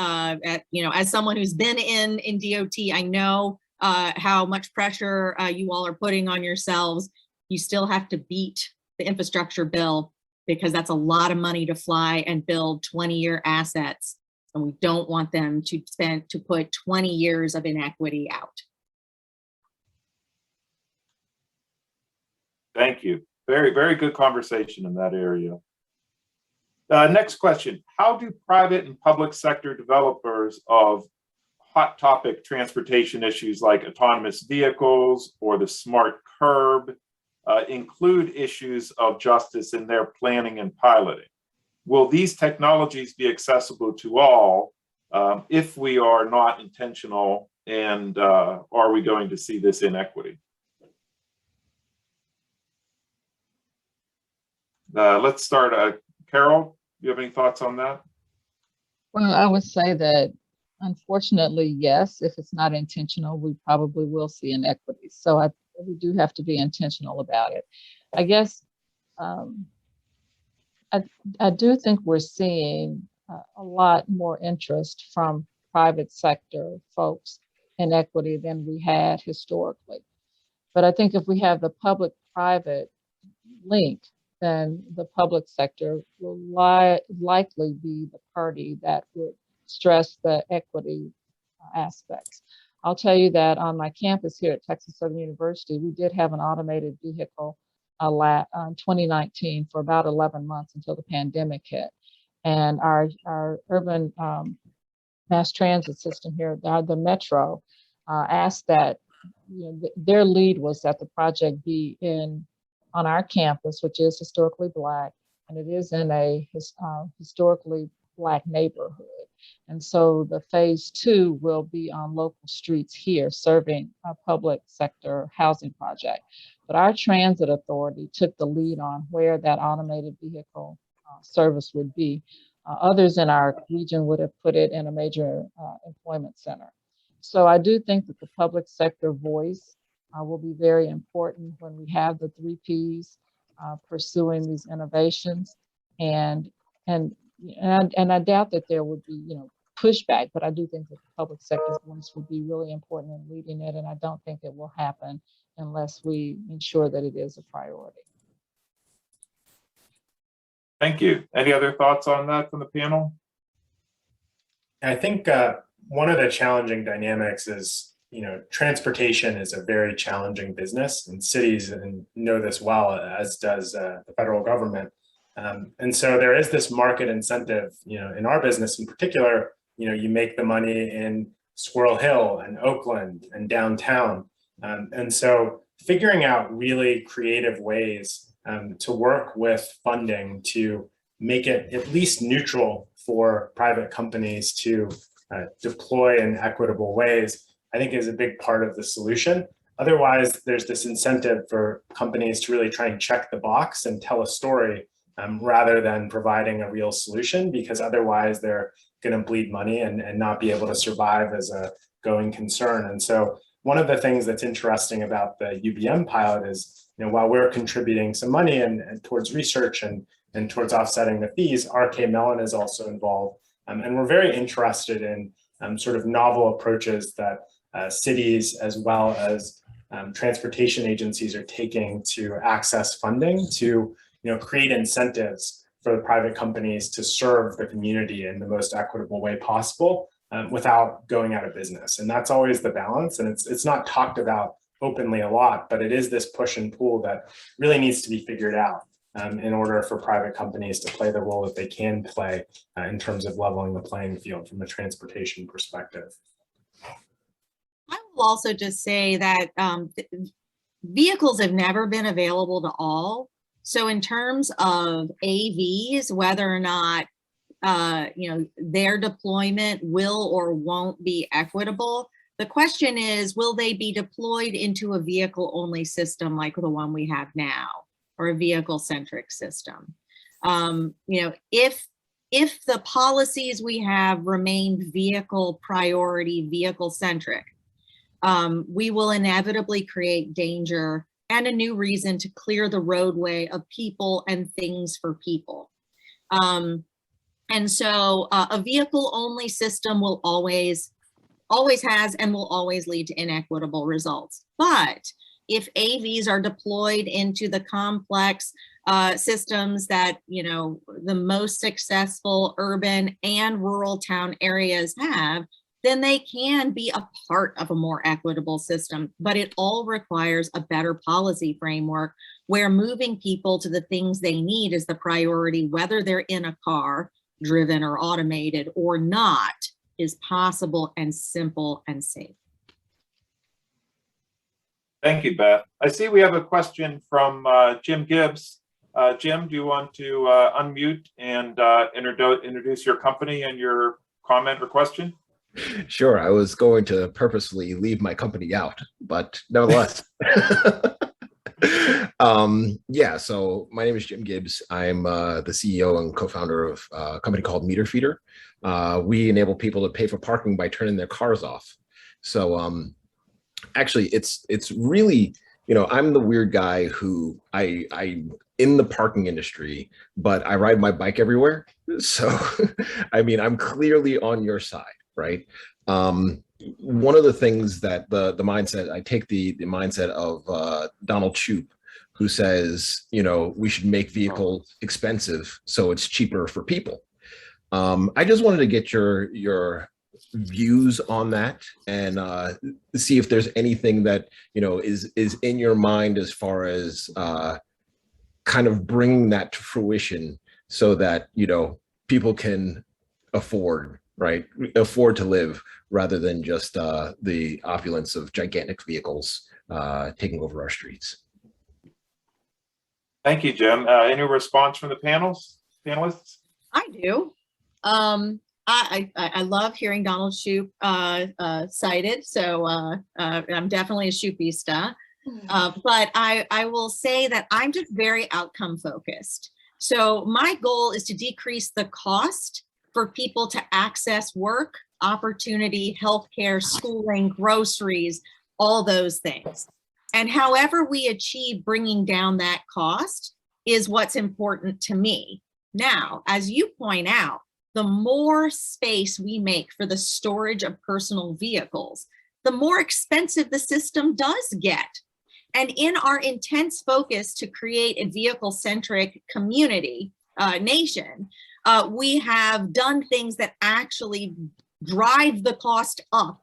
you know, as someone who's been in DOT, I know how much pressure you all are putting on yourselves. You still have to beat the infrastructure bill, because that's a lot of money to fly and build 20-year assets. And we don't want them to put 20 years of inequity out. Thank you. Very, very good conversation in that area. Next question. How do private and public sector developers of hot topic transportation issues like autonomous vehicles or the smart curb include issues of justice in their planning and piloting. Will these technologies be accessible to all if we are not intentional, and are we going to see this inequity? Let's start. Carol, do you have any thoughts on that? Well, I would say that unfortunately, yes, if it's not intentional, we probably will see inequities. So we do have to be intentional about it. I guess I do think we're seeing a lot more interest from private sector folks in equity than we had historically. But I think if we have the public-private link, then the public sector will likely be the party that would stress the equity aspects. I'll tell you that on my campus here at Texas Southern University, we did have an automated vehicle lab in 2019 for about 11 months until the pandemic hit. And our urban mass transit system here, the Metro, asked that their lead was that the project be on our campus, which is historically Black, and it is in a historically Black neighborhood. And so the phase 2 will be on local streets here, serving a public sector housing project. But our transit authority took the lead on where that automated vehicle service would be. Others in our region would have put it in a major employment center. So I do think that the public sector voice will be very important when we have the 3 Ps pursuing these innovations, and I doubt that there would be pushback, but I do think that the public sector voice will be really important in leading it, and I don't think it will happen unless we ensure that it is a priority. Thank you. Any other thoughts on that from the panel? I think one of the challenging dynamics is, transportation is a very challenging business, and cities know this well, as does the federal government. And so there is this market incentive, in our business in particular, you make the money in Squirrel Hill and Oakland and downtown. And so figuring out really creative ways to work with funding to make it at least neutral for private companies to deploy in equitable ways, I think is a big part of the solution. Otherwise, there's this incentive for companies to really try and check the box and tell a story rather than providing a real solution, because otherwise they're going to bleed money and not be able to survive as a going concern. And so one of the things that's interesting about the UBM pilot is, while we're contributing some money and towards research and towards offsetting the fees, RK Mellon is also involved. And we're very interested in sort of novel approaches that cities as well as transportation agencies are taking to access funding to create incentives for the private companies to serve the community in the most equitable way possible without going out of business. And that's always the balance. And it's not talked about openly a lot, but it is this push and pull that really needs to be figured out in order for private companies to play the role that they can play in terms of leveling the playing field from a transportation perspective. I will also just say that vehicles have never been available to all. So in terms of AVs, whether or not their deployment will or won't be equitable, the question is, will they be deployed into a vehicle-only system like the one we have now, or a vehicle-centric system? If the policies we have remain vehicle priority, vehicle-centric, we will inevitably create danger and a new reason to clear the roadway of people and things for people. And so a vehicle-only system will always has and will always lead to inequitable results. But if AVs are deployed into the complex systems that, the most successful urban and rural town areas have, then they can be a part of a more equitable system. But it all requires a better policy framework where moving people to the things they need is the priority, whether they're in a car, driven or automated or not. is possible and simple and safe. Thank you, Beth. I see we have a question from Jim Gibbs. Jim, do you want to unmute and introduce your company and your comment or question? Sure, I was going to purposely leave my company out, but nevertheless. Yeah, so my name is Jim Gibbs. I'm the CEO and co-founder of a company called Meter Feeder. We enable people to pay for parking by turning their cars off. So actually, it's really, you know, I'm the weird guy who I'm in the parking industry, but I ride my bike everywhere. So, I mean, I'm clearly on your side, right? One of the things that the mindset, I take the mindset of Donald Shoup, who says, you know, we should make vehicles expensive so it's cheaper for people. I just wanted to get your views on that and see if there's anything that, you know, is in your mind as far as kind of bringing that to fruition so that, you know, people can afford to live rather than just the opulence of gigantic vehicles taking over our streets. Thank you, Jim. Any response from the panelists? I do. I love hearing Donald Shoup cited, so I'm definitely a Shoupista. But I will say that I'm just very outcome focused. So my goal is to decrease the cost for people to access work, opportunity, healthcare, schooling, groceries, all those things. And however we achieve bringing down that cost is what's important to me. Now, as you point out, the more space we make for the storage of personal vehicles, the more expensive the system does get. And in our intense focus to create a vehicle-centric community, nation, we have done things that actually drive the cost up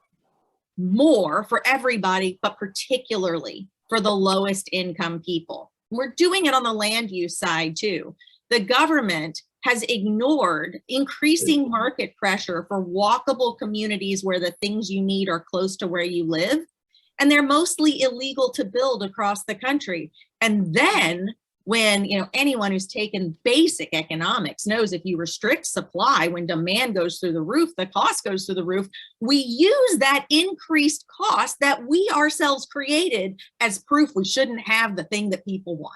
more for everybody, but particularly for the lowest income people. We're doing it on the land use side too. The government has ignored increasing market pressure for walkable communities where the things you need are close to where you live. And they're mostly illegal to build across the country. And then when, you know, anyone who's taken basic economics knows if you restrict supply, when demand goes through the roof, the cost goes through the roof. We use that increased cost that we ourselves created as proof we shouldn't have the thing that people want.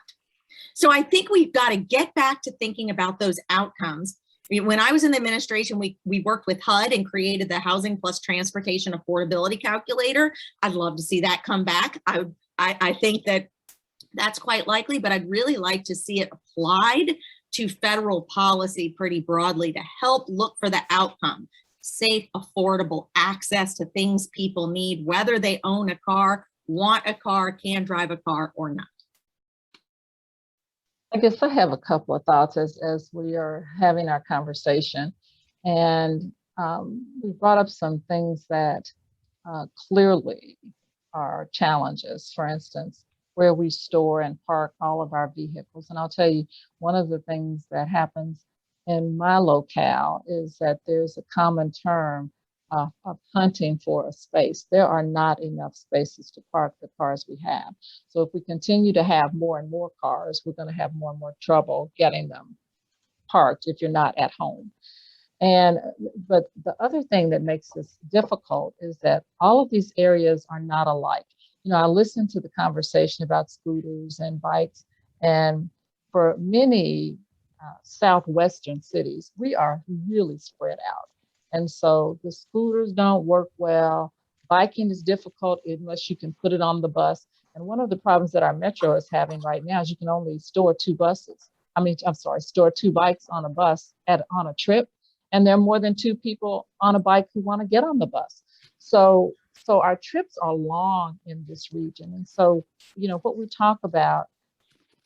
So I think we've got to get back to thinking about those outcomes. When I was in the administration, we worked with HUD and created the Housing Plus Transportation Affordability Calculator. I'd love to see that come back. I think that that's quite likely, but I'd really like to see it applied to federal policy pretty broadly to help look for the outcome. Safe, affordable access to things people need, whether they own a car, want a car, can drive a car or not. I guess I have a couple of thoughts as we are having our conversation. And we brought up some things that clearly are challenges. For instance, where we store and park all of our vehicles. And I'll tell you, one of the things that happens in my locale is that there's a common term of hunting for a space. There are not enough spaces to park the cars we have. So if we continue to have more and more cars, we're going to have more and more trouble getting them parked if you're not at home. But the other thing that makes this difficult is that all of these areas are not alike. You know, I listened to the conversation about scooters and bikes, and for many southwestern cities, we are really spread out. And so the scooters don't work well. Biking is difficult unless you can put it on the bus. And one of the problems that our metro is having right now is you can only store two bikes on a bus on a trip. And there are more than two people on a bike who want to get on the bus. So our trips are long in this region. And so, you know, what we talk about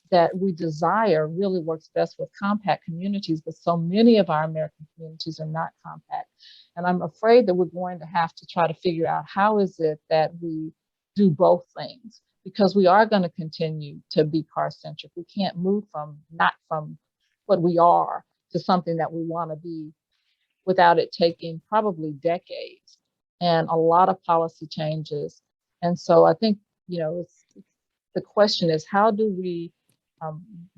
that we desire really works best with compact communities, but so many of our American communities are not compact. And I'm afraid that we're going to have to try to figure out how is it that we do both things, because we are going to continue to be car-centric. We can't move not from what we are to something that we want to be without it taking probably decades and a lot of policy changes. And so I think, the question is, how do we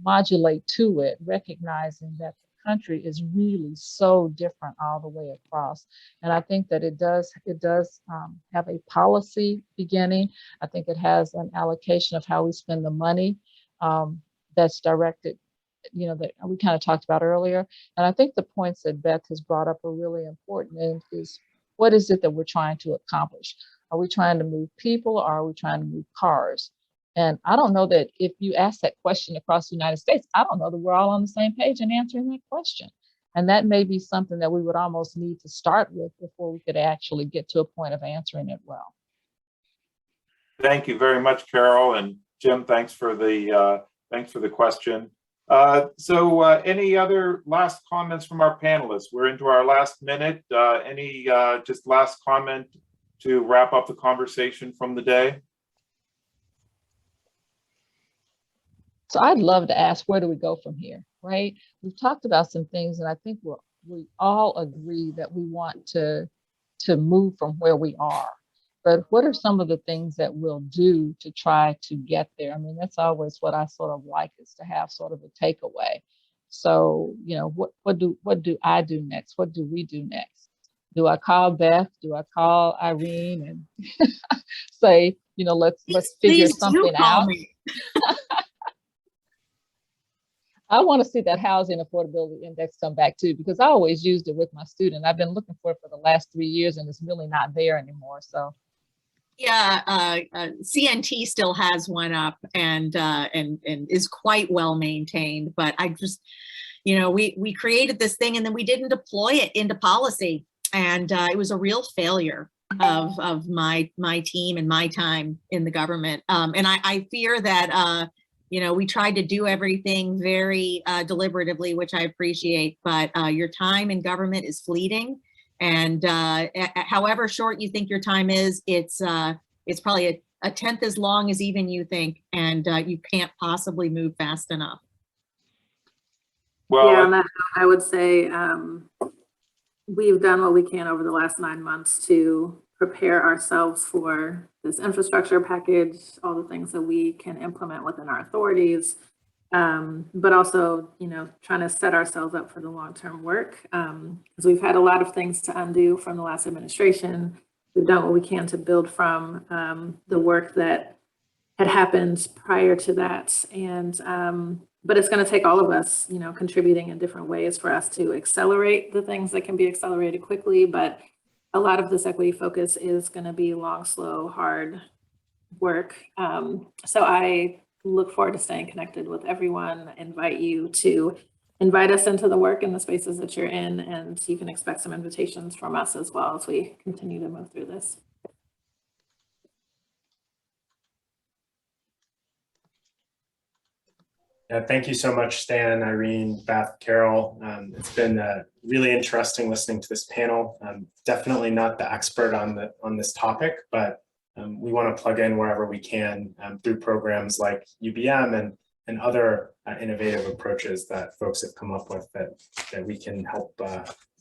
modulate to it, recognizing that the country is really so different all the way across. And I think that it does have a policy beginning. I think it has an allocation of how we spend the money that's directed, that we kind of talked about earlier. And I think the points that Beth has brought up are really important, and is what is it that we're trying to accomplish? Are we trying to move people, or are we trying to move cars? And I don't know that if you ask that question across the United States, I don't know that we're all on the same page in answering that question. And that may be something that we would almost need to start with before we could actually get to a point of answering it well. Thank you very much, Carol, and Jim. Thanks for the question. So any other last comments from our panelists? We're into our last minute. Any just last comment to wrap up the conversation from the day? So I'd love to ask, where do we go from here, right? We've talked about some things, and I think we all agree that we want to move from where we are. But what are some of the things that we'll do to try to get there? I mean, that's always what I sort of like, is to have sort of a takeaway. So, what do I do next? What do we do next? Do I call Beth? Do I call Irene and say, let's figure something out? I want to see that housing affordability index come back too, because I always used it with my student. I've been looking for it for the last 3 years, and it's really not there anymore. So, yeah, CNT still has one up, and is quite well maintained. But I just, we created this thing, and then we didn't deploy it into policy, and it was a real failure of my team and my time in the government. And I fear that. We tried to do everything very deliberatively, which I appreciate, but your time in government is fleeting. And however short you think your time is, it's probably a tenth as long as even you think, and you can't possibly move fast enough. Well, yeah, on that note, I would say we've done what we can over the last 9 months to prepare ourselves for this infrastructure package, all the things that we can implement within our authorities, but also, trying to set ourselves up for the long-term work, because we've had a lot of things to undo from the last administration. We've done what we can to build from the work that had happened prior to that, and but it's going to take all of us, contributing in different ways for us to accelerate the things that can be accelerated quickly. But a lot of this equity focus is going to be long, slow, hard work. So I look forward to staying connected with everyone. Invite you to invite us into the work in the spaces that you're in, and you can expect some invitations from us as well as we continue to move through this. Yeah, thank you so much, Stan, Irene, Beth, Carol. It's been really interesting listening to this panel. I'm definitely not the expert on this topic, but we want to plug in wherever we can through programs like UBM and other innovative approaches that folks have come up with that we can help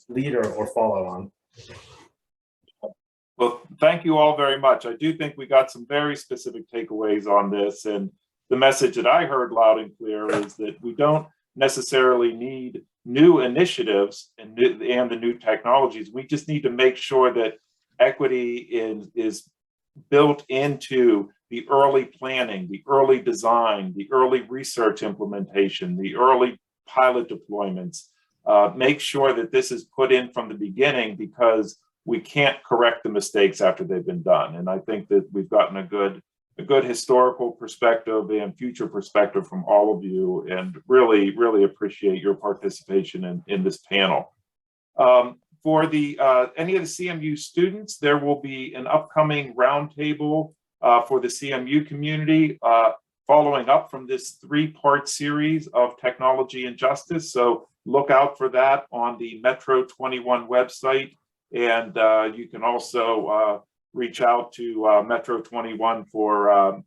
lead or follow on. Well, thank you all very much. I do think we got some very specific takeaways on this, and the message that I heard loud and clear is that we don't necessarily need new initiatives and the new technologies. We just need to make sure that equity is built into the early planning, the early design, the early research implementation, the early pilot deployments. Make sure that this is put in from the beginning, because we can't correct the mistakes after they've been done. And I think that we've gotten a good historical perspective and future perspective from all of you, and really, really appreciate your participation in this panel. For any of the CMU students, there will be an upcoming roundtable for the CMU community following up from this 3-part series of technology and justice. So look out for that on the Metro 21 website, and you can also reach out to Metro 21 for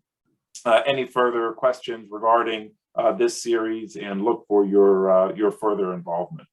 any further questions regarding this series, and look for your further involvement.